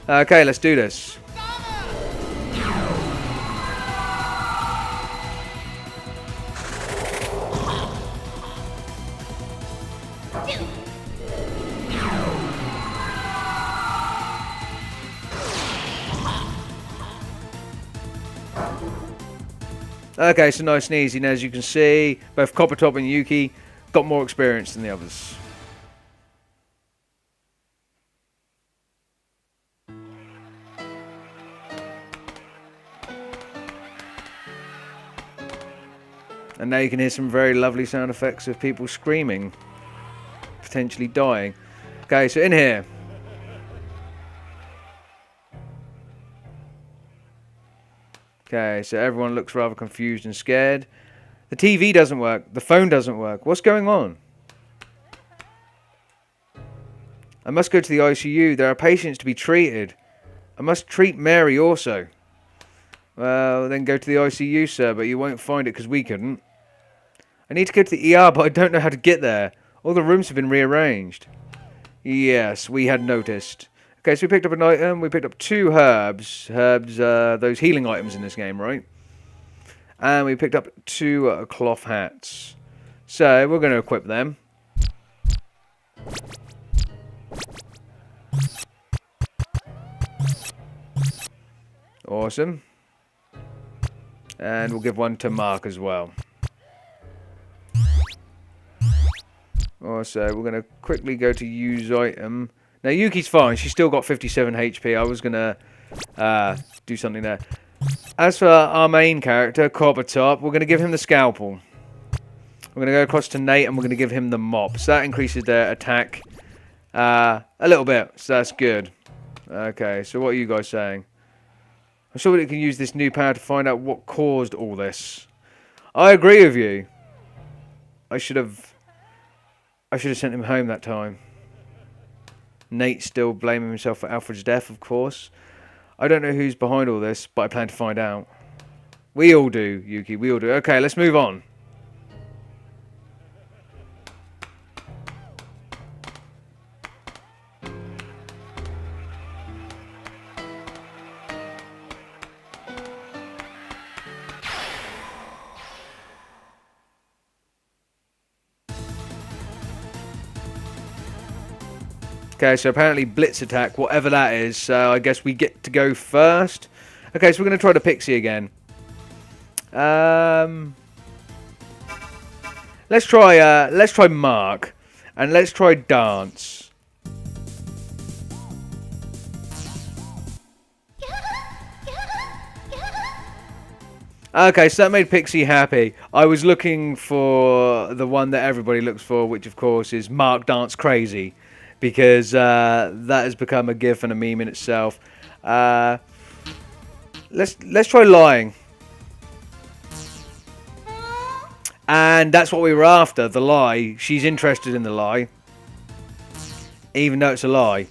Okay, let's do this. Okay, so nice and easy. Now, as you can see, both Coppertop and Yuki got more experience than the others. And now you can hear some very lovely sound effects of people screaming, potentially dying. Okay, so in here. Okay, so everyone looks rather confused and scared. The TV doesn't work. The phone doesn't work. What's going on? I must go to the ICU. There are patients to be treated. I must treat Mary also. Well, then go to the ICU, sir, but you won't find it because we couldn't. I need to go to the ER, but I don't know how to get there. All the rooms have been rearranged. Yes, we had noticed. Okay, so we picked up an item. We picked up 2 herbs. Herbs, those healing items in this game, right? And we picked up 2 cloth hats. So we're going to equip them. Awesome. And we'll give one to Mark as well. Also, we're going to quickly go to use item. Now, Yuki's fine. She's still got 57 HP. I was going to do something there. As for our main character, Coppertop, we're going to give him the scalpel. We're going to go across to Nate, and we're going to give him the mop. So that increases their attack a little bit. So that's good. Okay, so what are you guys saying? I'm sure we can use this new power to find out what caused all this. I agree with you. I should have sent him home that time. Nate's still blaming himself for Alfred's death, of course. I don't know who's behind all this, but I plan to find out. We all do, Yuki. We all do. Okay, let's move on. Okay, so apparently blitz attack, whatever that is. So I guess we get to go first. Okay, so we're going to try the pixie again. Let's try Mark, and let's try dance. Okay, so that made Pixie happy. I was looking for the one that everybody looks for, which of course is Mark Dance Crazy. Because that has become a gif and a meme in itself. Let's try lying. And that's what we were after, the lie. She's interested in the lie. Even though it's a lie.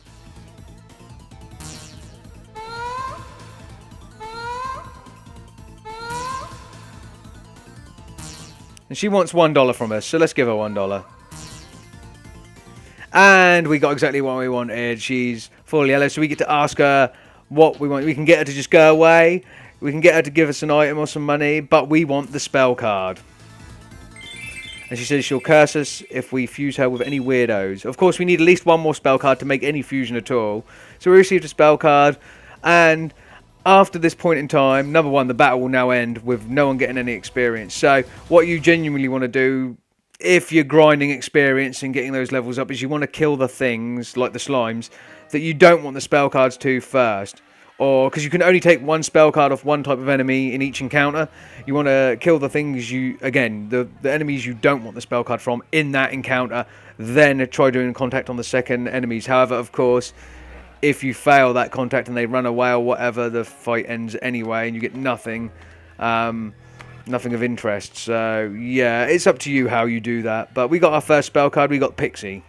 And she wants $1 from us, so let's give her $1. And we got exactly what we wanted. She's full yellow, so we get to ask her what we want. We can get her to just go away. We can get her to give us an item or some money, but we want the spell card. And she says she'll curse us if we fuse her with any weirdos. Of course, we need at least one more spell card to make any fusion at all. So we received a spell card, and after this point in time, number one, the battle will now end with no one getting any experience. So what you genuinely want to do, if you're grinding experience and getting those levels up, is you want to kill the things, like the slimes, that you don't want the spell cards to first. Or, because you can only take one spell card off one type of enemy in each encounter, you want to kill the things the enemies you don't want the spell card from in that encounter, then try doing contact on the second enemies. However, of course, if you fail that contact and they run away or whatever, the fight ends anyway and you get nothing. Nothing of interest. So, yeah, it's up to you how you do that. But we got our first spell card. We got Pixie.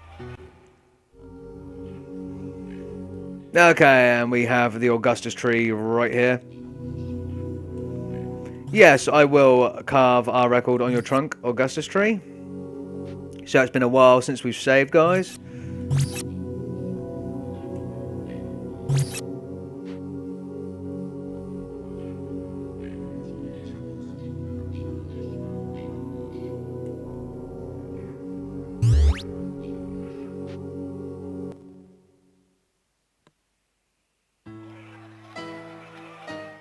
Okay, and we have the Augustus tree right here. Yes, I will carve our record on your trunk, Augustus tree. So it's been a while since we've saved, guys.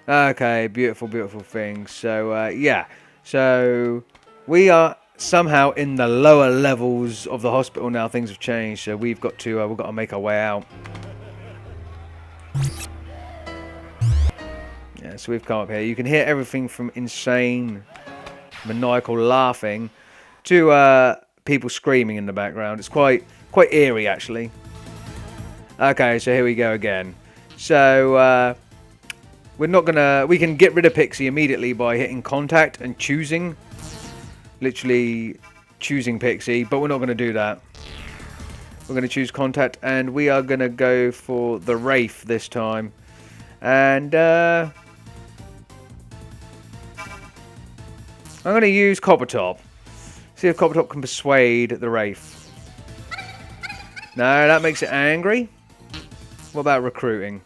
Okay, beautiful, beautiful things. So, yeah. So, we are somehow in the lower levels of the hospital now. Things have changed, so we've got to make our way out. Yeah, so we've come up here. You can hear everything from insane, maniacal laughing to people screaming in the background. It's quite eerie, actually. Okay, so here we go again. So, we can get rid of Pixie immediately by hitting contact and literally choosing Pixie, but we're not going to do that. We're going to choose contact, and we are going to go for the Wraith this time. And, I'm going to use Coppertop. See if Coppertop can persuade the Wraith. No, that makes it angry. What about recruiting?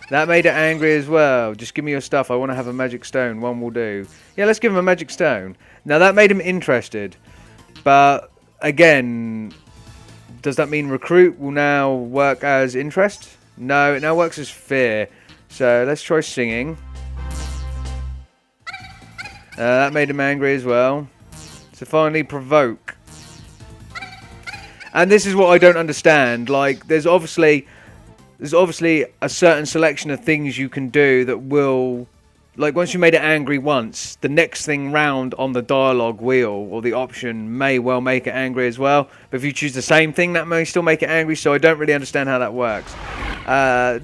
That made it angry as well. Just give me your stuff. I want to have a magic stone. One will do. Yeah, let's give him a magic stone. Now, that made him interested. But, again, does that mean recruit will now work as interest? No, it now works as fear. So, let's try singing. That made him angry as well. So, finally, provoke. And this is what I don't understand. Like, there's obviously a certain selection of things you can do that will, like, once you made it angry once, the next thing round on the dialogue wheel or the option may well make it angry as well. But if you choose the same thing, that may still make it angry. So I don't really understand how that works.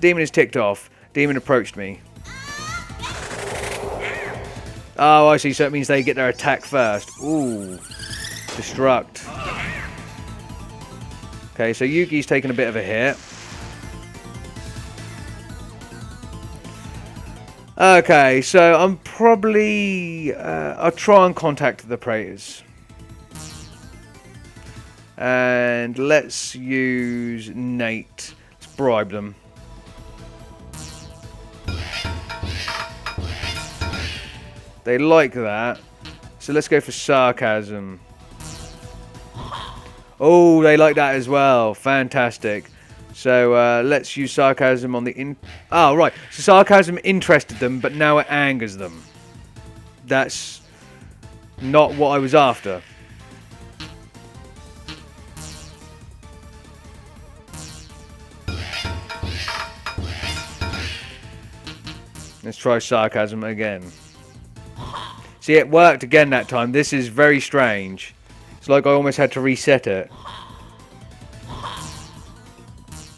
Demon is ticked off. Demon approached me. Oh, I see. So it means they get their attack first. Ooh. Destruct. Okay, so Yuki's taking a bit of a hit. Okay, so I'm probably... I'll try and contact the Praetors. And let's use Nate. Let's bribe them. They like that. So let's go for sarcasm. Oh, they like that as well. Fantastic. So let's use sarcasm on the Oh, right. So sarcasm interested them, but now it angers them. That's not what I was after. Let's try sarcasm again. See, it worked again that time. This is very strange. It's like I almost had to reset it.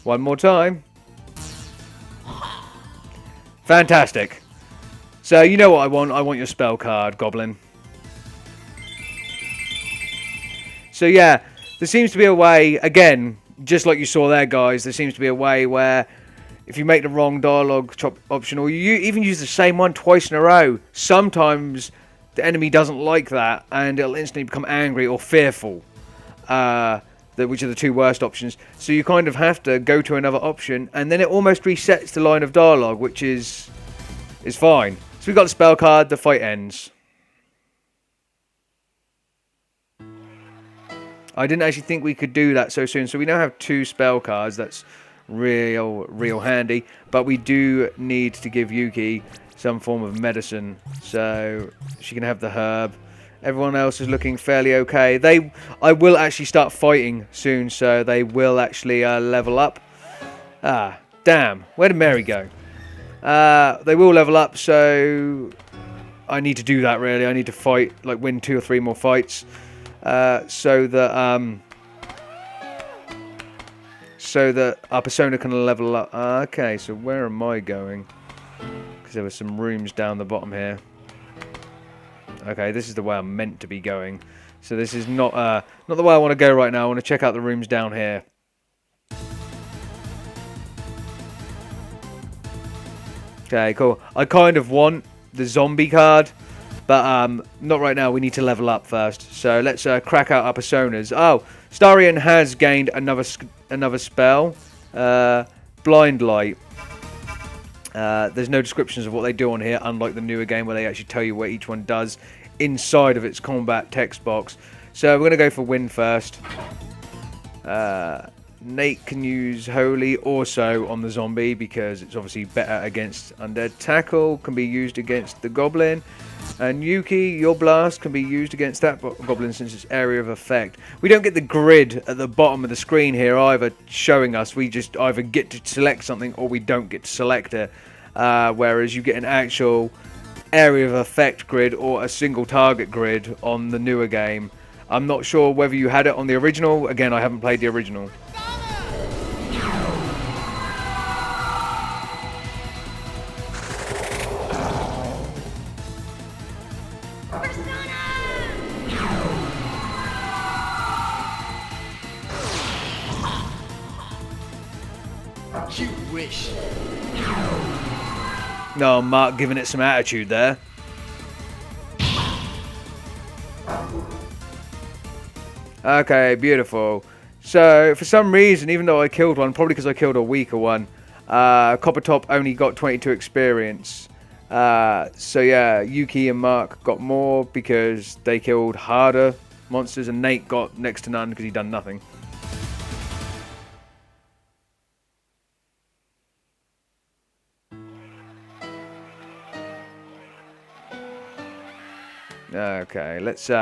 One more time. Fantastic. So, you know what I want? I want your spell card, Goblin. So, yeah. There seems to be a way, again, just like you saw there, guys, there seems to be a way where if you make the wrong dialogue option, or you even use the same one twice in a row, sometimes the enemy doesn't like that, and it'll instantly become angry or fearful. Which are the two worst options. So you kind of have to go to another option, and then it almost resets the line of dialogue, which is fine. So we got the spell card. The fight ends. I didn't actually think we could do that so soon. So we now have two spell cards. That's real handy. But we do need to give Yuki some form of medicine, so she can have the herb. Everyone else is looking fairly okay. I will actually start fighting soon, so they will actually level up. Ah, damn. Where did Mary go? They will level up, so I need to do that, really. I need to fight, like, win 2 or 3 more fights, so that our persona can level up. Okay, so where am I going? Because there were some rooms down the bottom here. Okay, this is the way I'm meant to be going. So this is not the way I want to go right now. I want to check out the rooms down here. Okay, cool. I kind of want the zombie card, but not right now. We need to level up first. So let's crack out our personas. Oh, Starion has gained another spell, Blind Light. There's no descriptions of what they do on here, unlike the newer game where they actually tell you what each one does inside of its combat text box. So we're going to go for Wind first. Nate can use Holy also on the zombie because it's obviously better against Undead. Tackle can be used against the Goblin. And Yuki, your blast can be used against that goblin since it's area of effect. We don't get the grid at the bottom of the screen here either showing us. We just either get to select something or we don't get to select it. Whereas you get an actual area of effect grid or a single target grid on the newer game. I'm not sure whether you had it on the original. Again, I haven't played the original. You wish. No, Mark giving it some attitude there. Okay, beautiful. So, for some reason, even though I killed one, probably because I killed a weaker one, Coppertop only got 22 experience. So yeah, Yuki and Mark got more because they killed harder monsters, and Nate got next to none because he done nothing. Okay, let's chill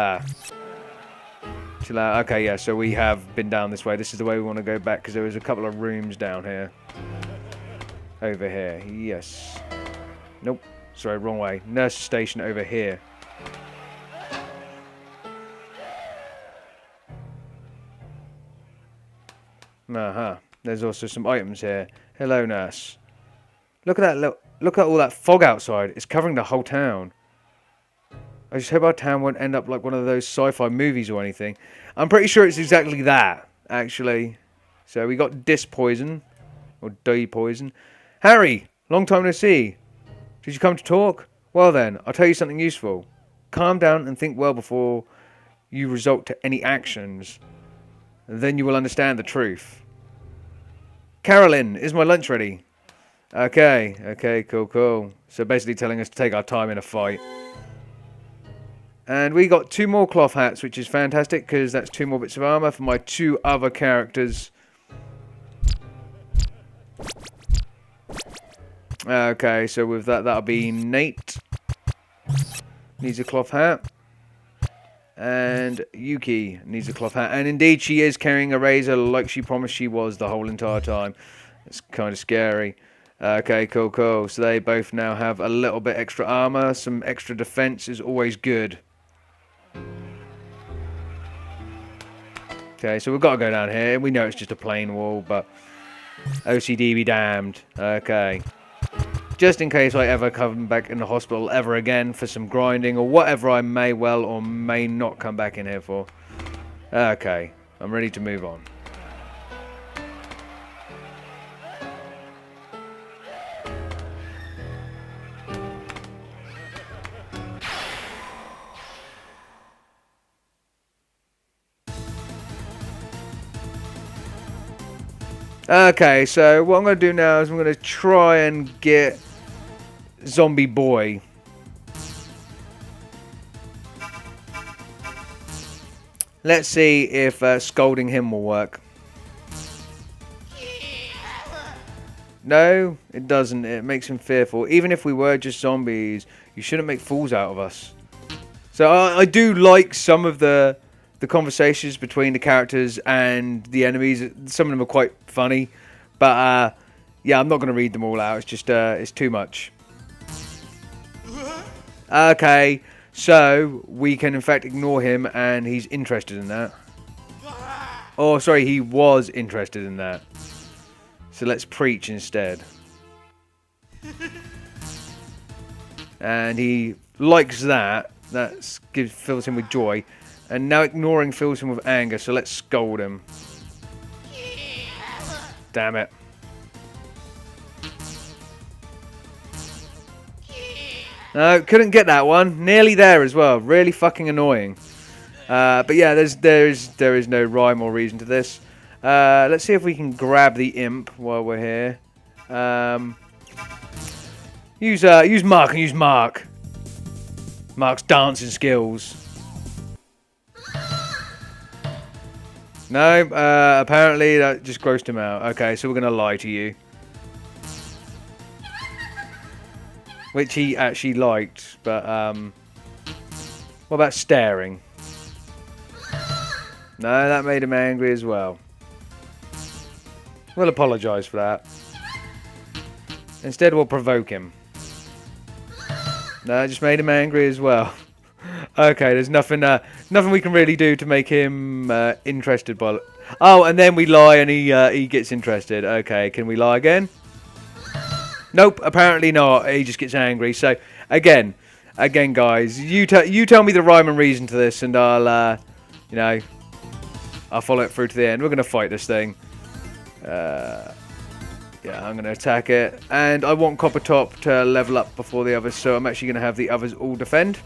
out. Okay, yeah, so we have been down this way. This is the way we want to go back because there was a couple of rooms down here. Over here, yes. Nope, sorry, wrong way. Nurse station over here. There's also some items here. Hello, nurse. Look at that. Look at all that fog outside. It's covering the whole town. I just hope our town won't end up like one of those sci-fi movies or anything. I'm pretty sure it's exactly that, actually. So we got disc poison, or D poison. Harry, long time no see. Did you come to talk? Well then, I'll tell you something useful. Calm down and think well before you resort to any actions. Then you will understand the truth. Carolyn, is my lunch ready? Okay, cool. So basically telling us to take our time in a fight. And we got 2 more cloth hats, which is fantastic, because that's 2 more bits of armor for my 2 other characters. Okay, so with that, that'll be Nate. Needs a cloth hat. And Yuki needs a cloth hat. And indeed, she is carrying a razor like she promised she was the whole entire time. It's kind of scary. Okay, cool. So they both now have a little bit extra armor. Some extra defense is always good. Okay, so we've got to go down here. We know it's just a plain wall, but OCD be damned. Okay. Just in case I ever come back in the hospital ever again for some grinding or whatever I may well or may not come back in here for. Okay, I'm ready to move on. Okay, so what I'm going to do now is I'm going to try and get Zombie Boy. Let's see if scolding him will work. No, it doesn't. It makes him fearful. Even if we were just zombies, you shouldn't make fools out of us. So I do like some of the conversations between the characters and the enemies. Some of them are quite funny, but yeah, I'm not going to read them all out. It's just it's too much. Okay, so we can in fact ignore him, and he's interested in that. Oh, sorry, he was interested in that. So let's preach instead. And he likes that. That fills him with joy. And now ignoring fills him with anger, so let's scold him. Damn it. No, couldn't get that one. Nearly there as well. Really fucking annoying. But yeah, there is no rhyme or reason to this. Let's see if we can grab the imp while we're here. Use Mark and use Mark. Mark's dancing skills. No, apparently that just grossed him out. Okay, so we're gonna lie to you. Which he actually liked, but what about staring? No, that made him angry as well. We'll apologise for that. Instead, we'll provoke him. No, it just made him angry as well. Okay, there's nothing we can really do to make him interested by. Oh, and then we lie and he gets interested. Okay, can we lie again? Nope, apparently not. He just gets angry. So again, guys, you tell me the rhyme and reason to this, and I'll I'll follow it through to the end. We're gonna fight this thing. Yeah, I'm gonna attack it, and I want Copper Top to level up before the others, so I'm actually gonna have the others all defend.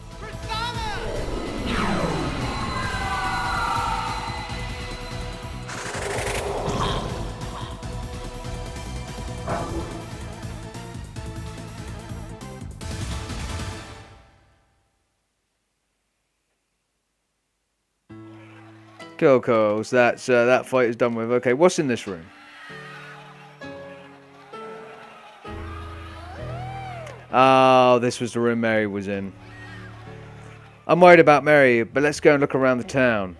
Cool. So that fight is done with. Okay, what's in this room? Oh, this was the room Mary was in. I'm worried about Mary, but let's go and look around the town.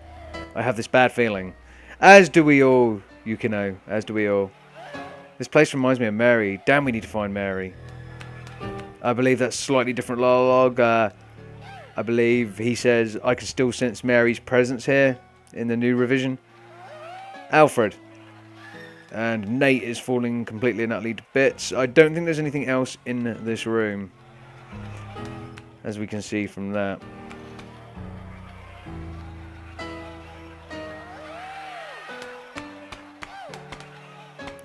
I have this bad feeling. As do we all, Yukino. As do we all. This place reminds me of Mary. Damn, we need to find Mary. I believe that's slightly different dialogue. I believe he says, I can still sense Mary's presence here in the new revision. Alfred. And Nate is falling completely and utterly to bits. I don't think there's anything else in this room, as we can see from that.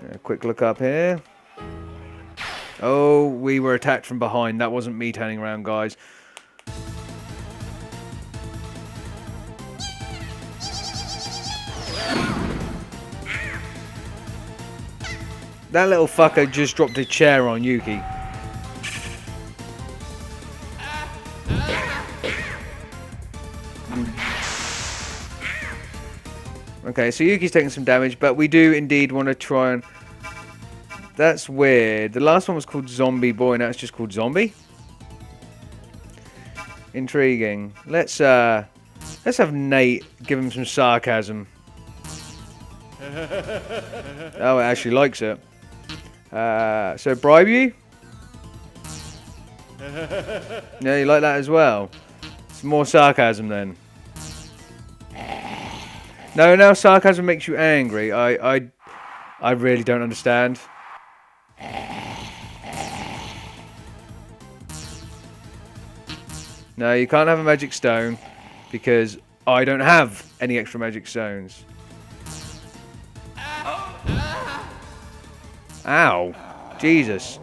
A quick look up here. Oh, we were attacked from behind. That wasn't me turning around, guys. That little fucker just dropped a chair on Yuki. Okay, so Yuki's taking some damage, but we do indeed want to try and... That's weird. The last one was called Zombie Boy, now it's just called Zombie? Intriguing. Let's have Nate give him some sarcasm. Oh, it actually likes it. So bribe you? Yeah, you like that as well? Some more sarcasm then. No, now sarcasm makes you angry. I really don't understand. No, you can't have a magic stone because I don't have any extra magic stones. Ow. Jesus.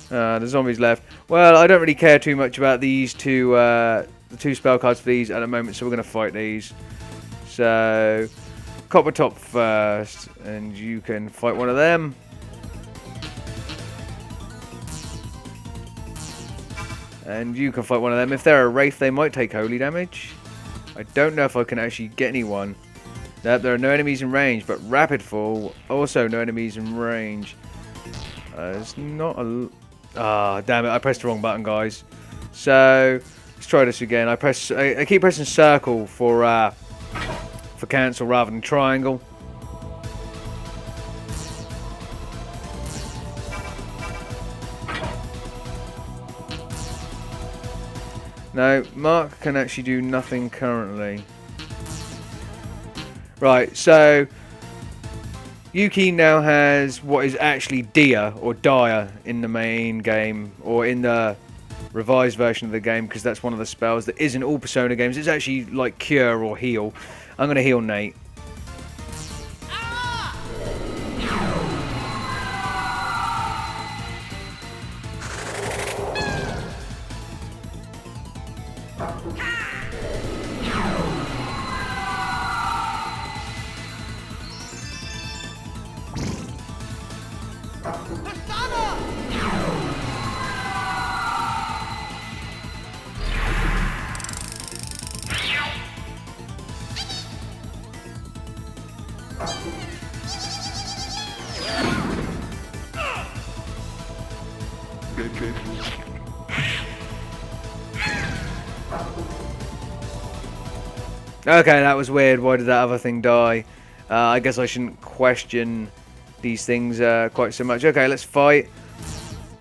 The zombies left. Well, I don't really care too much about these two, the two spell cards for these at the moment, so we're going to fight these. So, Copper Top first, and you can fight one of them. And you can fight one of them. If they're a Wraith, they might take holy damage. I don't know if I can actually get anyone. Nope, there are no enemies in range, but Rapid Fall, also no enemies in range. It's not a... Ah, damn it. I pressed the wrong button, guys. So, let's try this again. I keep pressing circle for cancel rather than triangle. No, Mark can actually do nothing currently. Right, so Yuki now has what is actually Dia or Dia in the main game, or in the revised version of the game, because that's one of the spells that isn't all Persona games. It's actually like Cure or Heal. I'm going to heal Nate. Okay, that was weird. Why did that other thing die? I guess I shouldn't question these things quite so much. Okay, let's fight.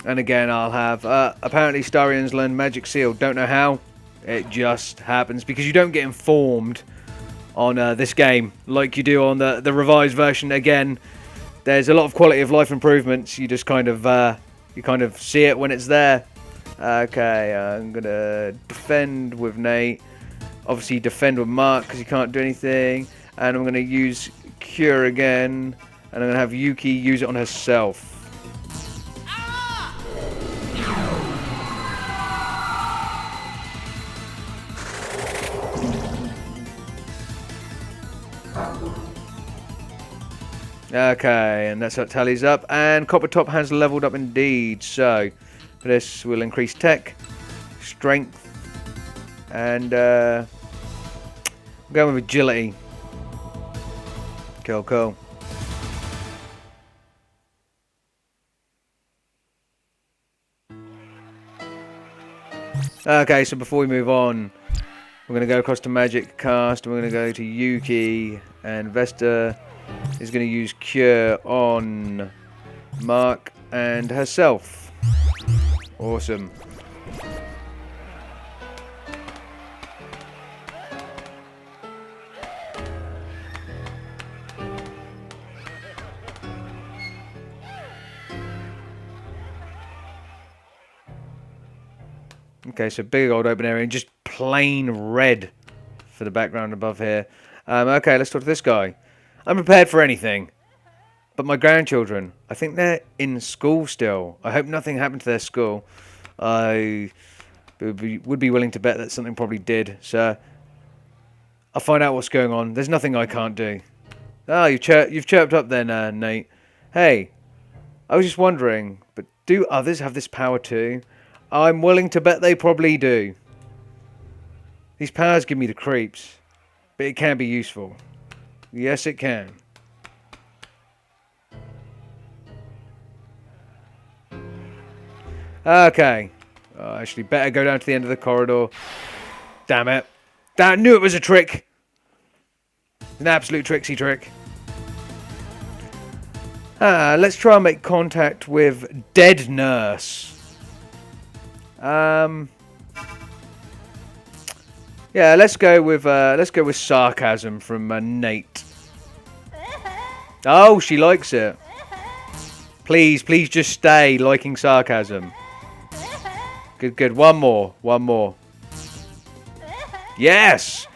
And again, I'll have... apparently, Starians learn Magic Seal. Don't know how. It just happens. Because you don't get informed on this game like you do on the revised version. Again, there's a lot of quality of life improvements. You just kind of... you kind of see it when it's there. Okay, I'm going to defend with Nate. Obviously defend with Mark because he can't do anything. And I'm going to use Cure again. And I'm going to have Yuki use it on herself. Okay, and that's how it tallies up. And Copper Top has leveled up indeed. So this will increase tech, strength, and I'm going with agility. Cool. Okay, so before we move on, we're going to go across to Magic Cast. We're going to go to Yuki, and Vesta is going to use Cure on Mark and herself. Awesome. Okay, so big old open area and just plain red for the background above here. Okay, let's talk to this guy. I'm prepared for anything. But my grandchildren, I think they're in school still. I hope nothing happened to their school. I would be willing to bet that something probably did. So I'll find out what's going on. There's nothing I can't do. Oh, you've chirped up then, Nate. Hey, I was just wondering, but do others have this power too? I'm willing to bet they probably do. These powers give me the creeps, but it can be useful. Yes, it can. Okay. I actually better go down to the end of the corridor. Damn it. I knew it was a trick. An absolute tricksy trick. Let's try and make contact with Dead Nurse. Yeah, let's go with sarcasm from Nate. Oh, she likes it. Please just stay liking sarcasm. Good. One more. Yes.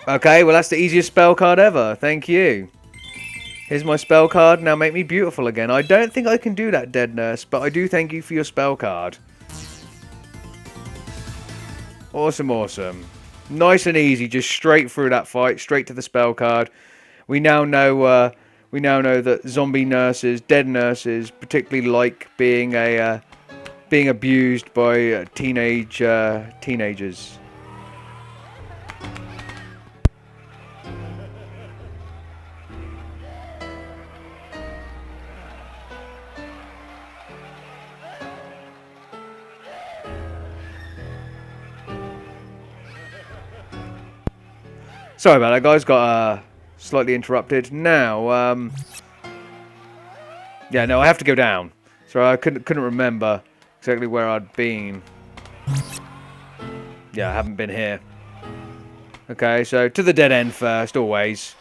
Okay, well that's the easiest spell card ever. Thank you. Here's my spell card. Now make me beautiful again. I don't think I can do that, Dead Nurse, but I do thank you for your spell card. Awesome. Nice and easy, just straight through that fight, straight to the spell card. We now know that zombie nurses, dead nurses, particularly like being abused by teenagers. Sorry about that, guys. Got slightly interrupted. Now, yeah, no, I have to go down. So I couldn't remember exactly where I'd been. Yeah, I haven't been here. Okay, so to the dead end first, always.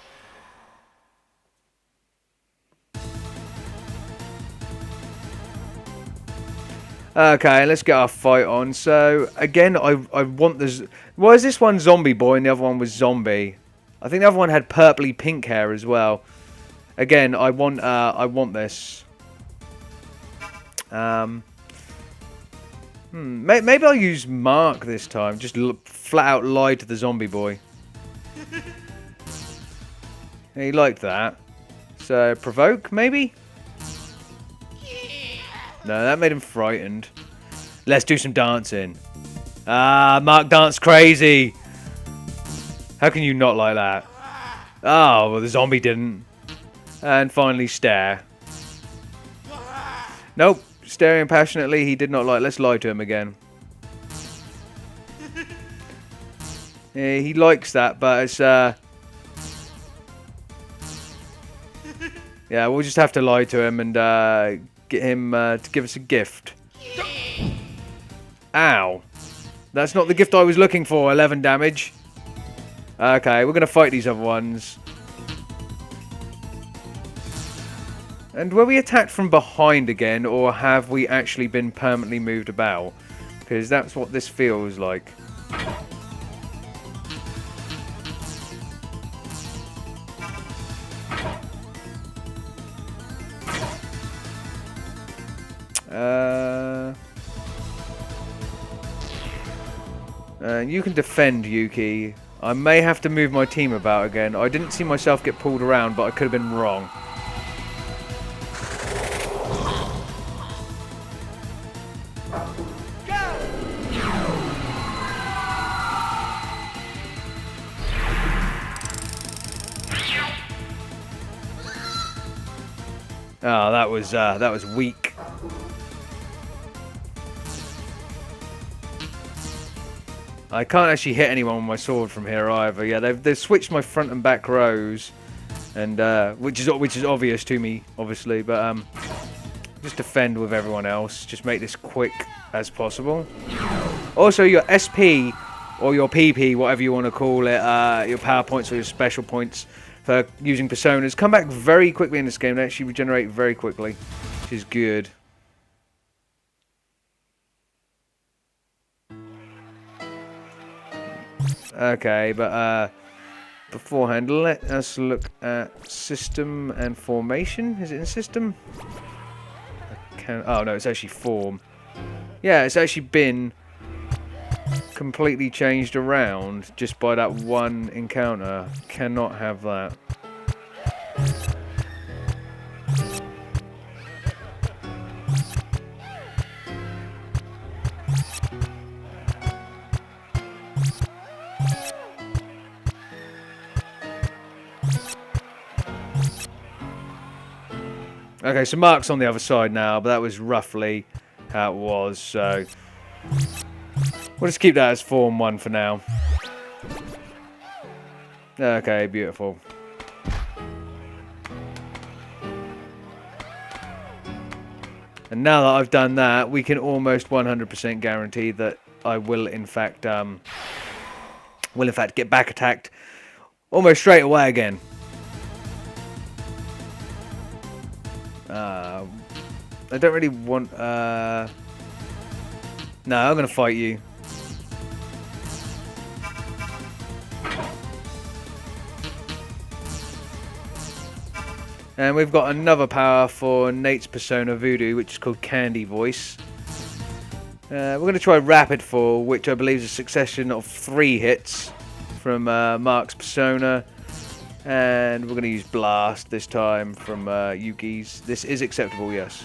Okay, let's get our fight on. So, again, I want this... Why is this one zombie boy and the other one was zombie? I think the other one had purpley pink hair as well. Again, I want this. Maybe I'll use Mark this time. Just flat out lie to the zombie boy. He liked that. So, provoke, maybe? No, that made him frightened. Let's do some dancing. Ah, Mark danced crazy. How can you not like that? Oh, well, the zombie didn't. And finally, stare. Nope. Staring passionately, he did not like. Let's lie to him again. Yeah, he likes that, but it's... Yeah, we'll just have to lie to him and get him to give us a gift. Ow. That's not the gift I was looking for. 11 damage. Okay, we're going to fight these other ones. And were we attacked from behind again, or have we actually been permanently moved about? Because that's what this feels like. You can defend, Yuki. I may have to move my team about again. I didn't see myself get pulled around, but I could have been wrong. Oh, that was weak. I can't actually hit anyone with my sword from here either. Yeah, they've switched my front and back rows, and which is obvious to me, obviously. But just defend with everyone else. Just make this quick as possible. Also, your SP or your PP, whatever you want to call it, your power points or your special points for using personas, come back very quickly in this game. They actually regenerate very quickly, which is good. Okay, but beforehand, let us look at system and formation. Is it in system? Oh no, it's actually form. Yeah, it's actually been completely changed around just by that one encounter. Cannot have that. Okay, so Mark's on the other side now, but that was roughly how it was, so we'll just keep that as Form 1 for now. Okay, beautiful. And now that I've done that, we can almost 100% guarantee that I will in fact get back attacked almost straight away again. I don't really want... No, I'm going to fight you. And we've got another power for Nate's persona Voodoo, which is called Candy Voice. We're going to try Rapid Fall, which I believe is a succession of 3 hits from Mark's persona. And we're going to use Blast this time from Yuki's. This is acceptable, yes.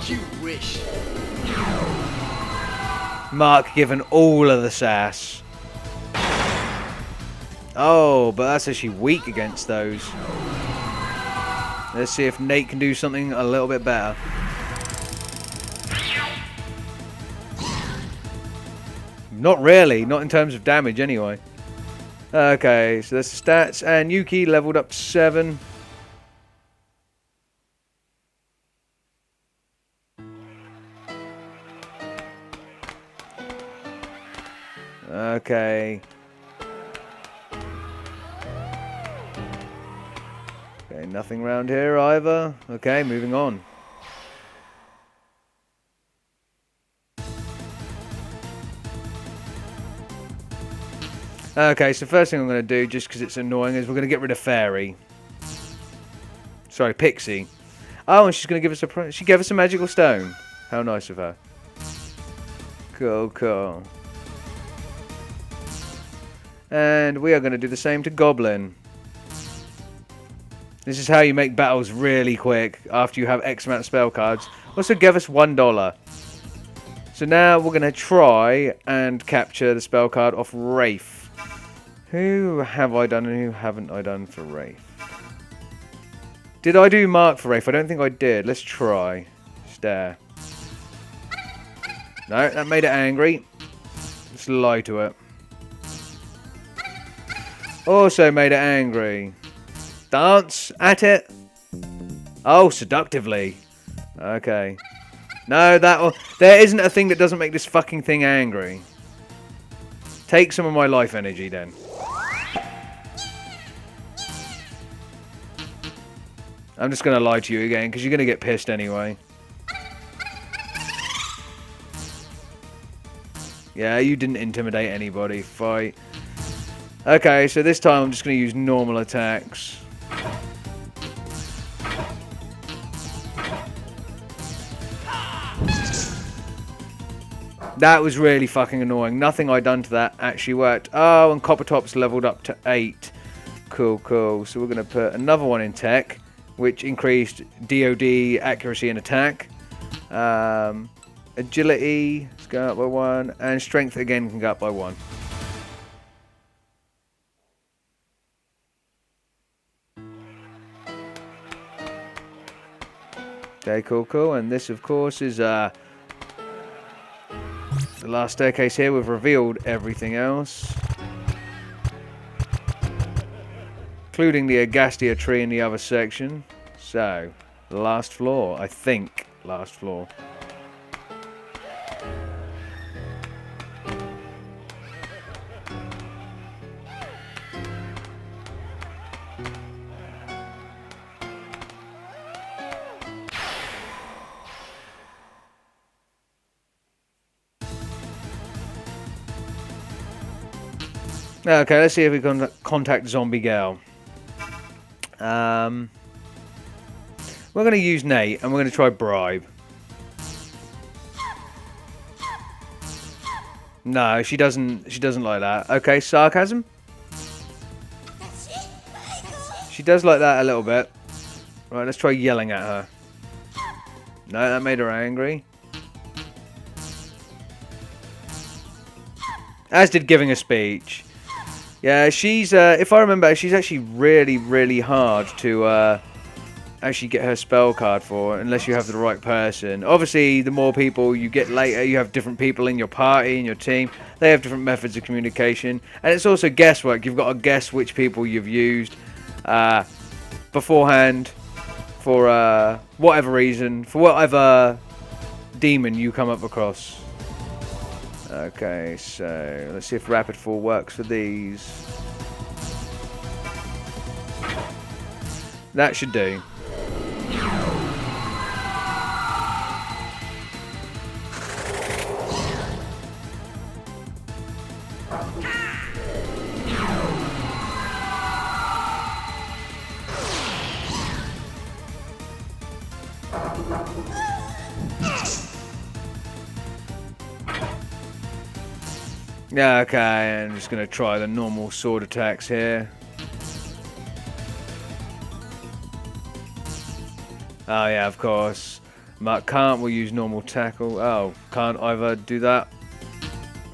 You wish. Mark given all of the sass. Oh, but that's actually weak against those. Let's see if Nate can do something a little bit better. Not really, not in terms of damage anyway. Okay, so that's the stats, and Yuki leveled up to 7. Okay. Okay, nothing around here either. Okay, moving on. Okay, so first thing I'm going to do, just because it's annoying, is we're going to get rid of Fairy. Sorry, Pixie. Oh, and she's going to give us a... She gave us a magical stone. How nice of her. Cool, cool. And we are going to do the same to Goblin. This is how you make battles really quick after you have X amount of spell cards. Also give us $1. So now we're going to try and capture the spell card off Wraith. Who have I done and who haven't I done for Wraith? Did I do Mark for Wraith? I don't think I did. Let's try. Stare. No, that made it angry. Let's lie to it. Also made it angry. Dance at it. Oh, seductively. Okay. No, there isn't a thing that doesn't make this fucking thing angry. Take some of my life energy then. I'm just going to lie to you again because you're going to get pissed anyway. Yeah, you didn't intimidate anybody. Fight. Okay, so this time I'm just going to use normal attacks. That was really fucking annoying. Nothing I done to that actually worked. Oh, and Coppertop's leveled up to 8. Cool, cool. So we're going to put another one in tech, which increased DOD accuracy and attack. Agility is going up by 1, and strength again can go up by 1. Okay, cool, cool. And this, of course, is the last staircase here. We've revealed everything else, including the Agastia tree in the other section. So, last floor, I think. Last floor. Okay, let's see if we can contact Zombie Girl. We're going to use Nate, and we're going to try bribe. No, she doesn't like that. Okay, sarcasm. She does like that a little bit. Right, let's try yelling at her. No, that made her angry. As did giving a speech. Yeah, she's, if I remember, she's actually really, really hard to actually get her spell card for, unless you have the right person. Obviously, the more people you get later, you have different people in your party, in your team. They have different methods of communication. And it's also guesswork. You've got to guess which people you've used beforehand for whatever reason, for whatever demon you come up across. Okay, so let's see if Rapid Fall works for these. That should do. Yeah, okay, I'm just going to try the normal sword attacks here. Oh yeah, of course. Can't we use normal tackle? Oh, can't either do that.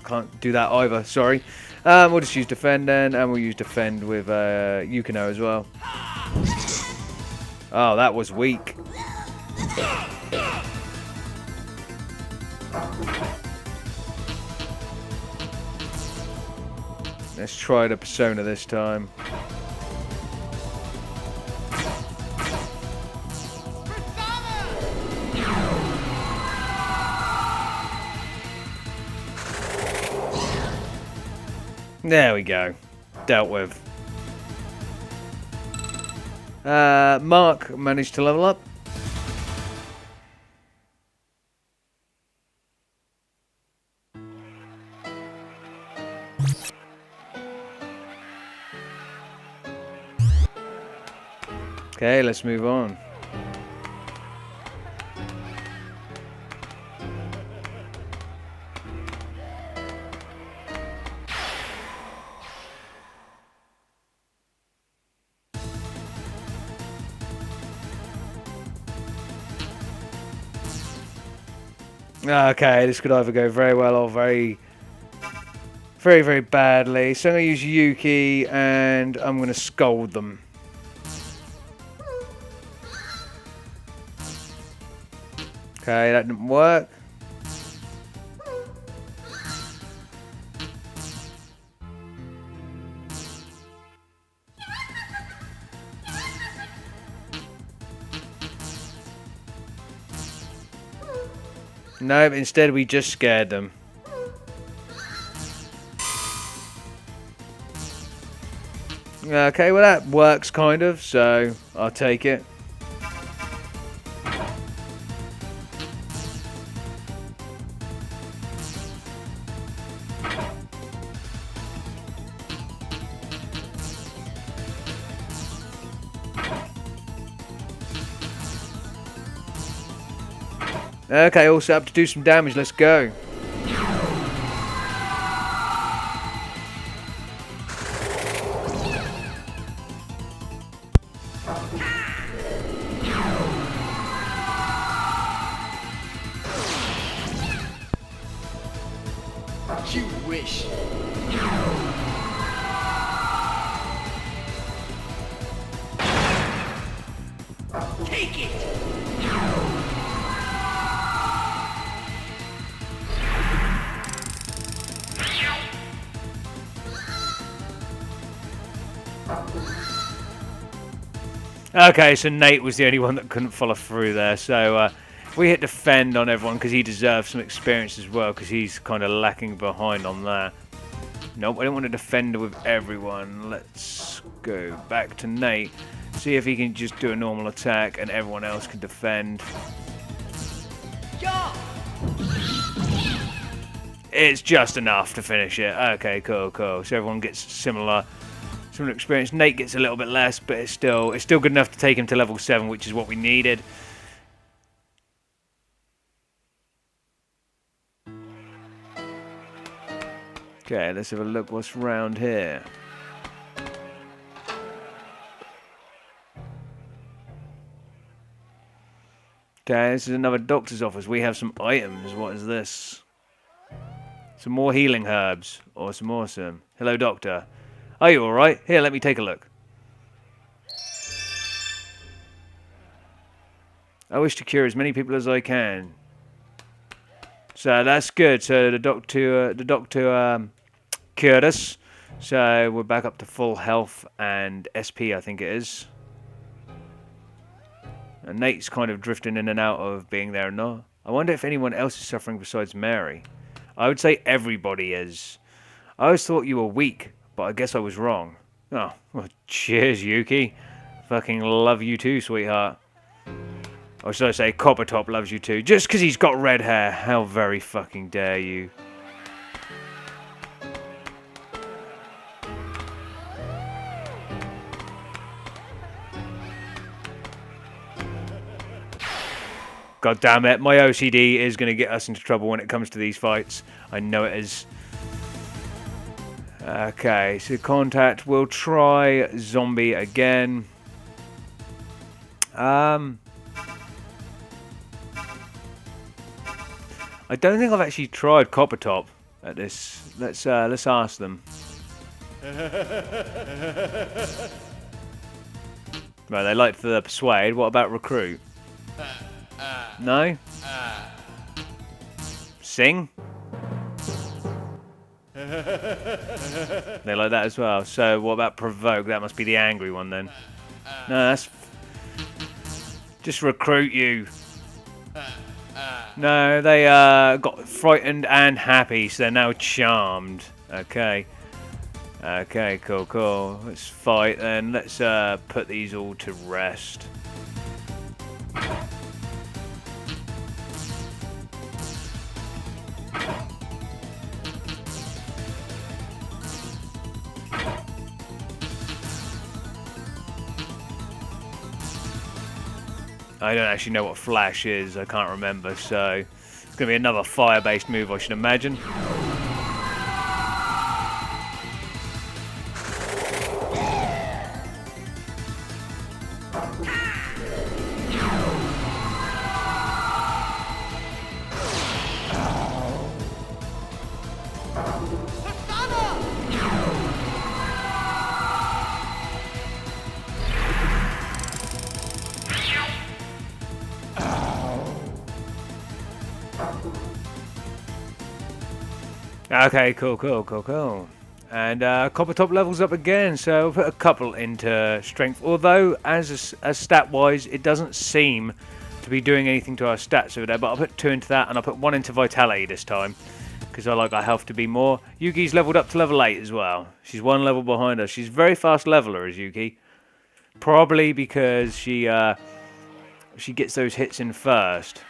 Can't do that either, sorry. We'll just use defend then, and we'll use defend with Yukino as well. Oh, that was weak. Let's try the persona this time. There we go. Dealt with. Mark managed to level up. Okay, let's move on. Okay, this could either go very well or very, very badly. So I'm going to use Yuki and I'm going to scold them. Okay, that didn't work. No, instead we just scared them. Okay, well that works kind of, so I'll take it. Okay, all set up to do some damage. Let's go. You wish. Take it. Okay, so Nate was the only one that couldn't follow through there. So we hit defend on everyone because he deserves some experience as well because he's kind of lacking behind on that. Nope, I don't want to defend with everyone. Let's go back to Nate. See if he can just do a normal attack and everyone else can defend. Yeah. It's just enough to finish it. Okay, cool. So everyone gets similar experience. Nate gets a little bit less, but it's still good enough to take him to level 7, which is what we needed. Okay, let's have a look what's round here. Okay, this is another doctor's office. We have some items. What is this? Some more healing herbs. Awesome. Hello, doctor. Are you alright? Here, let me take a look. I wish to cure as many people as I can. So that's good. So the doctor cured us. So we're back up to full health and SP, I think it is. And Nate's kind of drifting in and out of being there or not. I wonder if anyone else is suffering besides Mary. I would say everybody is. I always thought you were weak, but I guess I was wrong. Oh, well, cheers, Yuki. Fucking love you too, sweetheart. Or should I say Copper Top loves you too, just because he's got red hair. How very fucking dare you. God damn it, my OCD is going to get us into trouble when it comes to these fights. I know it is. Okay, so contact. We'll try zombie again. I don't think I've actually tried Copper Top at this. Let's ask them. Right, they like the persuade. What about recruit? No? Sing? They like that as well. So what about provoke? That must be the angry one then. No, that's... Just recruit you. No, they got frightened and happy, so they're now charmed. Okay. Okay, cool, cool. Let's fight then. Let's put these all to rest. I don't actually know what flash is. I can't remember, so it's going to be another fire-based move, I should imagine. Okay, cool, cool, cool, cool. And Copper Top levels up again, so we'll put a couple into strength. Although, as stat-wise, it doesn't seem to be doing anything to our stats over there. But I'll put 2 into that, and I'll put 1 into Vitality this time. Because I like our health to be more. Yuki's leveled up to level 8 as well. She's 1 level behind us. She's a very fast leveler, is Yuki. Probably because she gets those hits in first.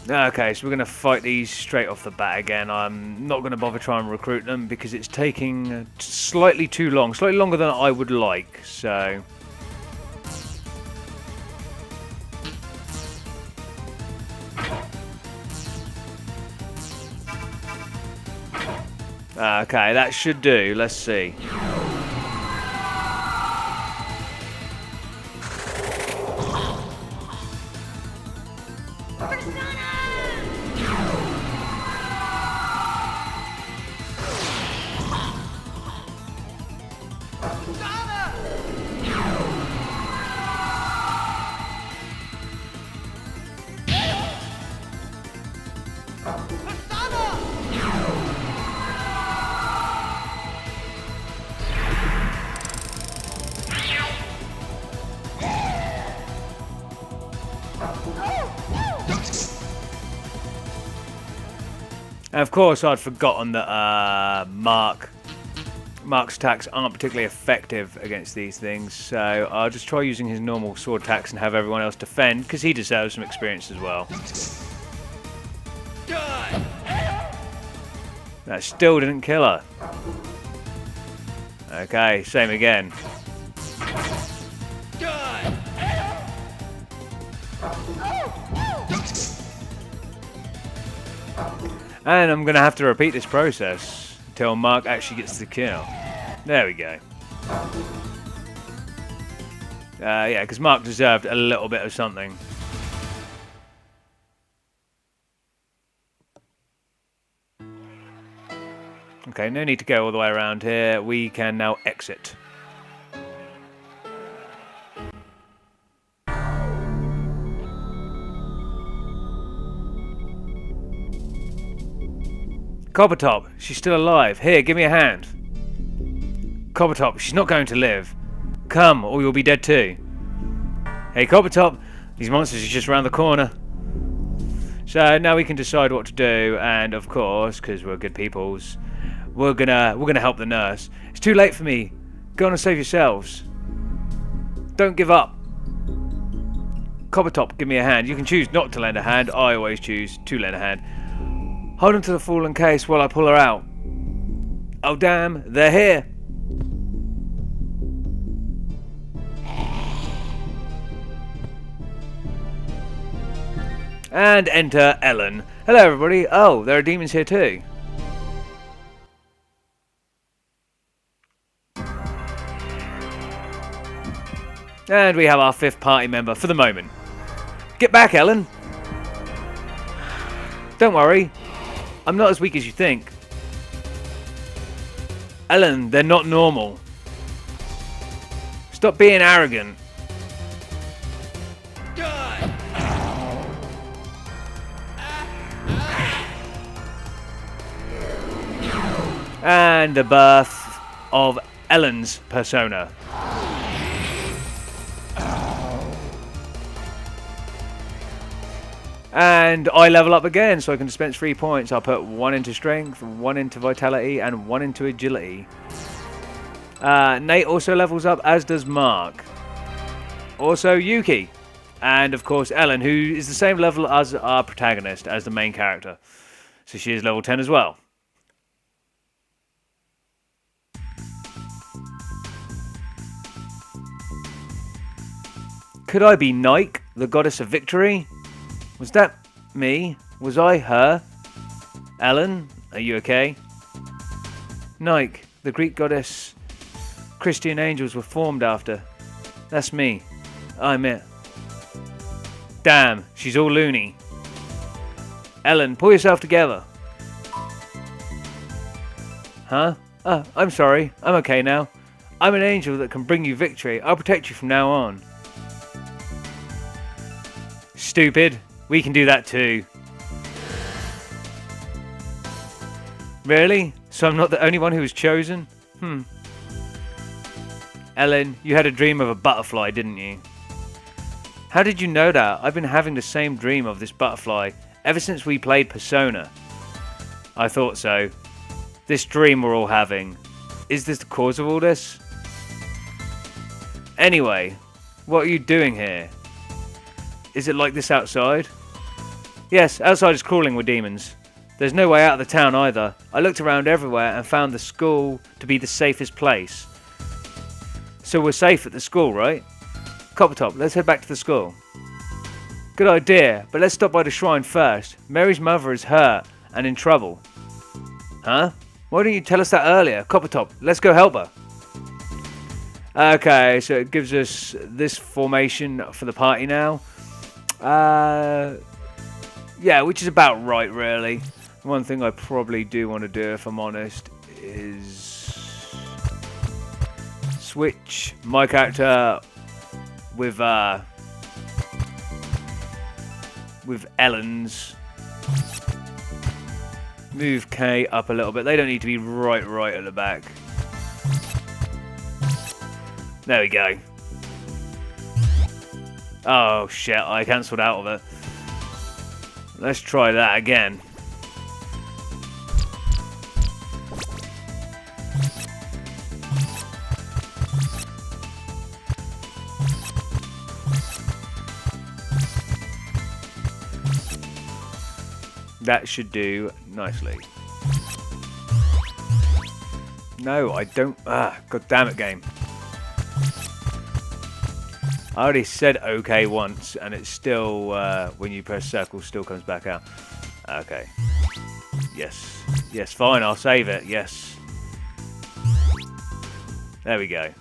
Okay, so we're going to fight these straight off the bat again. I'm not going to bother trying to recruit them because it's taking slightly too long. Slightly longer than I would like, so... Okay, that should do. Let's see. And of course, I'd forgotten that Mark's attacks aren't particularly effective against these things, so I'll just try using his normal sword attacks and have everyone else defend, because he deserves some experience as well. That still didn't kill her. Okay, same again. And I'm going to have to repeat this process until Mark actually gets the kill. There we go. Yeah, because Mark deserved a little bit of something. Okay, no need to go all the way around here. We can now exit. Coppertop, she's still alive. Here, give me a hand. Coppertop, she's not going to live. Come, or you'll be dead too. Hey, Coppertop, these monsters are just around the corner. So now we can decide what to do, and of course, because we're good peoples, we're gonna help the nurse. It's too late for me. Go on and save yourselves. Don't give up. Coppertop, give me a hand. You can choose not to lend a hand. I always choose to lend a hand. Hold on to the fallen case while I pull her out. Oh damn, they're here. And enter Ellen. Hello everybody. Oh, there are demons here too. And we have our 5th party member for the moment. Get back, Ellen. Don't worry. I'm not as weak as you think. Ellen, they're not normal. Stop being arrogant. Die! And the birth of Ellen's persona. And I level up again, so I can dispense 3 points. I'll put 1 into strength, 1 into vitality, and 1 into agility. Nate also levels up, as does Mark. Also Yuki. And of course Ellen, who is the same level as our protagonist, as the main character. So she is level 10 as well. Could I be Nike, the goddess of victory? Was that me? Was I her? Ellen, are you okay? Nike, the Greek goddess Christian angels were formed after. That's me. I'm it. Damn, she's all loony. Ellen, pull yourself together. Huh? I'm sorry. I'm okay now. I'm an angel that can bring you victory. I'll protect you from now on. Stupid. We can do that too. Really? So I'm not the only one who was chosen? Ellen, you had a dream of a butterfly, didn't you? How did you know that? I've been having the same dream of this butterfly ever since we played Persona. I thought so. This dream we're all having. Is this the cause of all this? Anyway, what are you doing here? Is it like this outside? Yes, outside is crawling with demons. There's no way out of the town either. I looked around everywhere and found the school to be the safest place. So we're safe at the school, right? Coppertop, let's head back to the school. Good idea, but let's stop by the shrine first. Mary's mother is hurt and in trouble. Huh? Why didn't you tell us that earlier? Coppertop, let's go help her. Okay, so it gives us this formation for the party now. Yeah, which is about right, really. One thing I probably do want to do, if I'm honest, is switch my character with Ellen's. Move K up a little bit. They don't need to be right at the back. There we go. Oh shit, I cancelled out of it. Let's try that again. That should do nicely. No, I don't. God damn it, game. I already said okay once, and it's still, when you press circle, still comes back out. Okay. Yes. Yes, fine, I'll save it. Yes. There we go.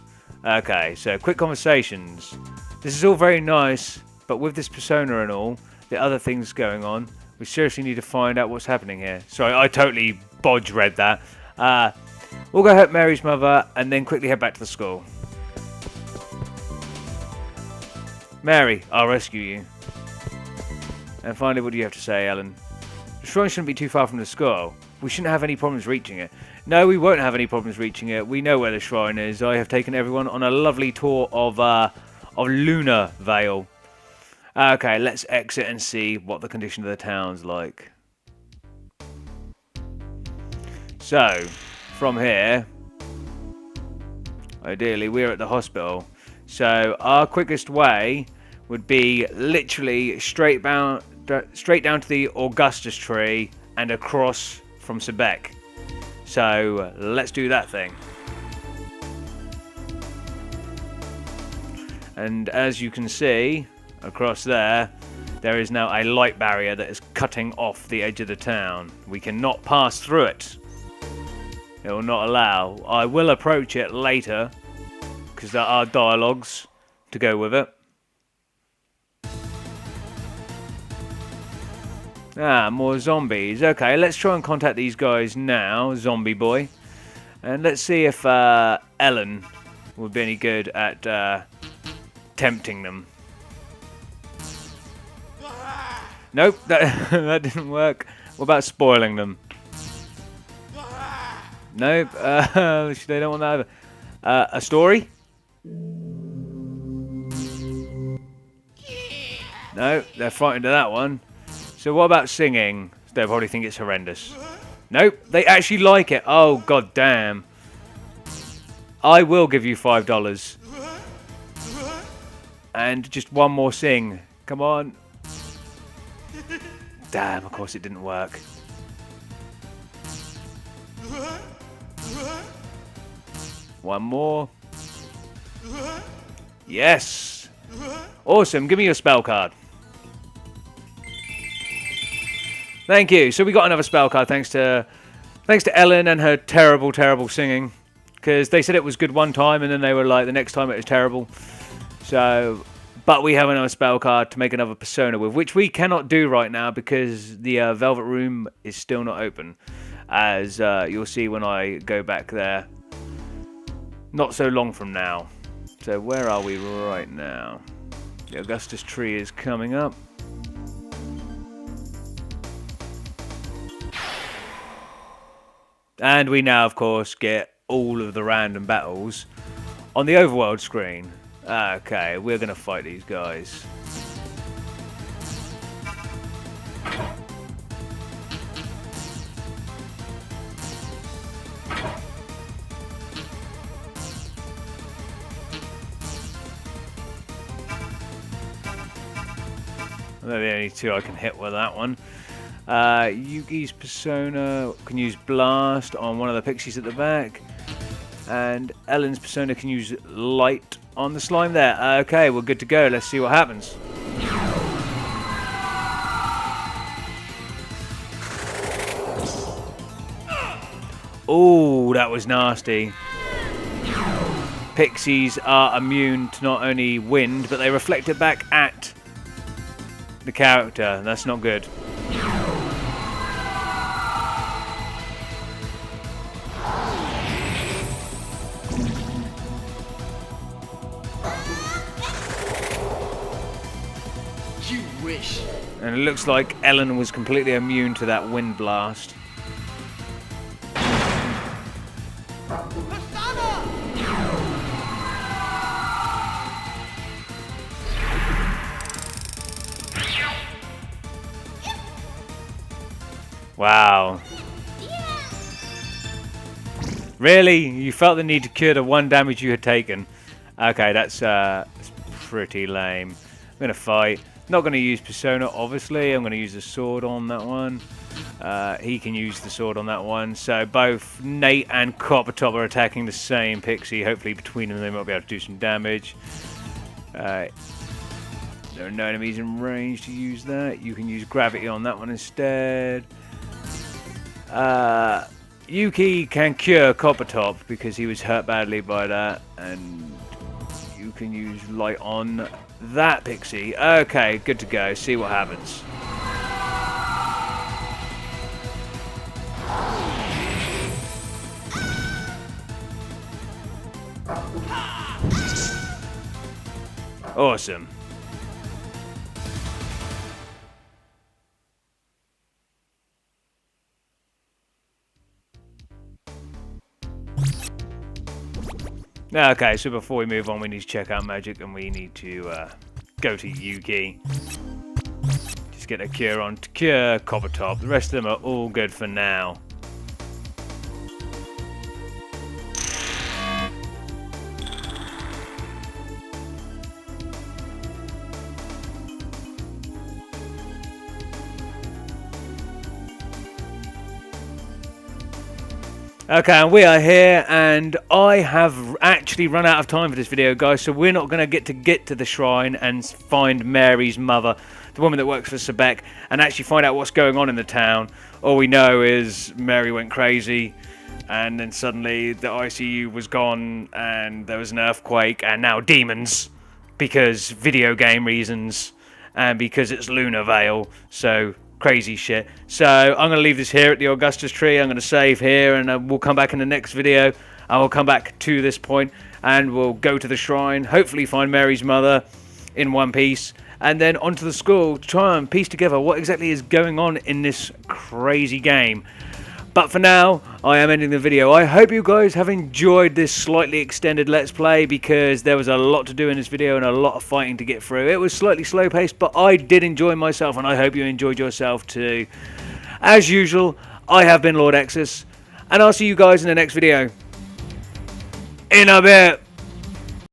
Okay, so quick conversations. This is all very nice, but with this persona and all, the other things going on, we seriously need to find out what's happening here. Sorry, I totally bodge read that. We'll go help Mary's mother, and then quickly head back to the school. Mary, I'll rescue you. And finally, what do you have to say, Ellen? The shrine shouldn't be too far from the school. We shouldn't have any problems reaching it. No, we won't have any problems reaching it. We know where the shrine is. I have taken everyone on a lovely tour of Luna Vale. Okay, let's exit and see what the condition of the town's like. So, from here, ideally, we're at the hospital. So, our quickest way would be literally straight down to the Augustus tree and across from Sebek. So, let's do that thing. And as you can see, across there is now a light barrier that is cutting off the edge of the town. We cannot pass through it. It will not allow. I will approach it later, because there are dialogues to go with it. Ah, more zombies. Okay, let's try and contact these guys now, zombie boy. And let's see if Ellen would be any good at tempting them. Nope, that, that didn't work. What about spoiling them? Nope, they don't want that either. A story? No, they're frightened of that one. So what about singing? They'll probably think it's horrendous. Nope, they actually like it. Oh, god damn. I will give you $5. And just one more sing. Come on. Damn, of course it didn't work. One more. Yes. Awesome, give me your spell card. Thank you. So we got another spell card thanks to Ellen and her terrible, terrible singing. Because they said it was good one time and then they were like, the next time it was terrible. So, but we have another spell card to make another persona with, which we cannot do right now because the Velvet Room is still not open. As you'll see when I go back there. Not so long from now. So where are we right now? The Augustus tree is coming up. And we now, of course, get all of the random battles on the overworld screen. Okay, we're going to fight these guys. They're the only two I can hit with that one. Yugi's persona can use Blast on one of the pixies at the back. And Ellen's persona can use Light on the slime there. Okay, we're good to go. Let's see what happens. Oh, that was nasty. Pixies are immune to not only wind, but they reflect it back at the character. That's not good. You wish. And it looks like Ellen was completely immune to that wind blast. Wow. Really? You felt the need to cure the one damage you had taken? Okay, that's pretty lame. I'm going to fight. Not going to use Persona, obviously. I'm going to use the sword on that one. He can use the sword on that one. So both Nate and Coppertop are attacking the same pixie. Hopefully between them they might be able to do some damage. There are no enemies in range to use that. You can use gravity on that one instead. Yuki can cure Coppertop because he was hurt badly by that. And you can use light on that pixie. Okay, good to go. See what happens. Awesome. Okay, so before we move on, we need to check out magic, and we need to go to Yuki. Just get a cure on to cure Coppertop. The rest of them are all good for now. Okay, and we are here, and I have actually run out of time for this video, guys, so we're not going to get to the shrine and find Mary's mother, the woman that works for Sebek, and actually find out what's going on in the town. All we know is Mary went crazy, and then suddenly the ICU was gone, and there was an earthquake, and now demons. because video game reasons and because it's Lunar Vale. So crazy shit. So I'm going to leave this here at the Augustus tree. I'm going to save here, and we'll come back in the next video. I will come back to this point and we'll go to the shrine, hopefully find Mary's mother in one piece, and then onto the school to try and piece together what exactly is going on in this crazy game. But for now, I am ending the video. I hope you guys have enjoyed this slightly extended Let's Play, because there was a lot to do in this video and a lot of fighting to get through. It was slightly slow paced, but I did enjoy myself, and I hope you enjoyed yourself too. As usual, I have been Lord Exsus, and I'll see you guys in the next video. In a bit.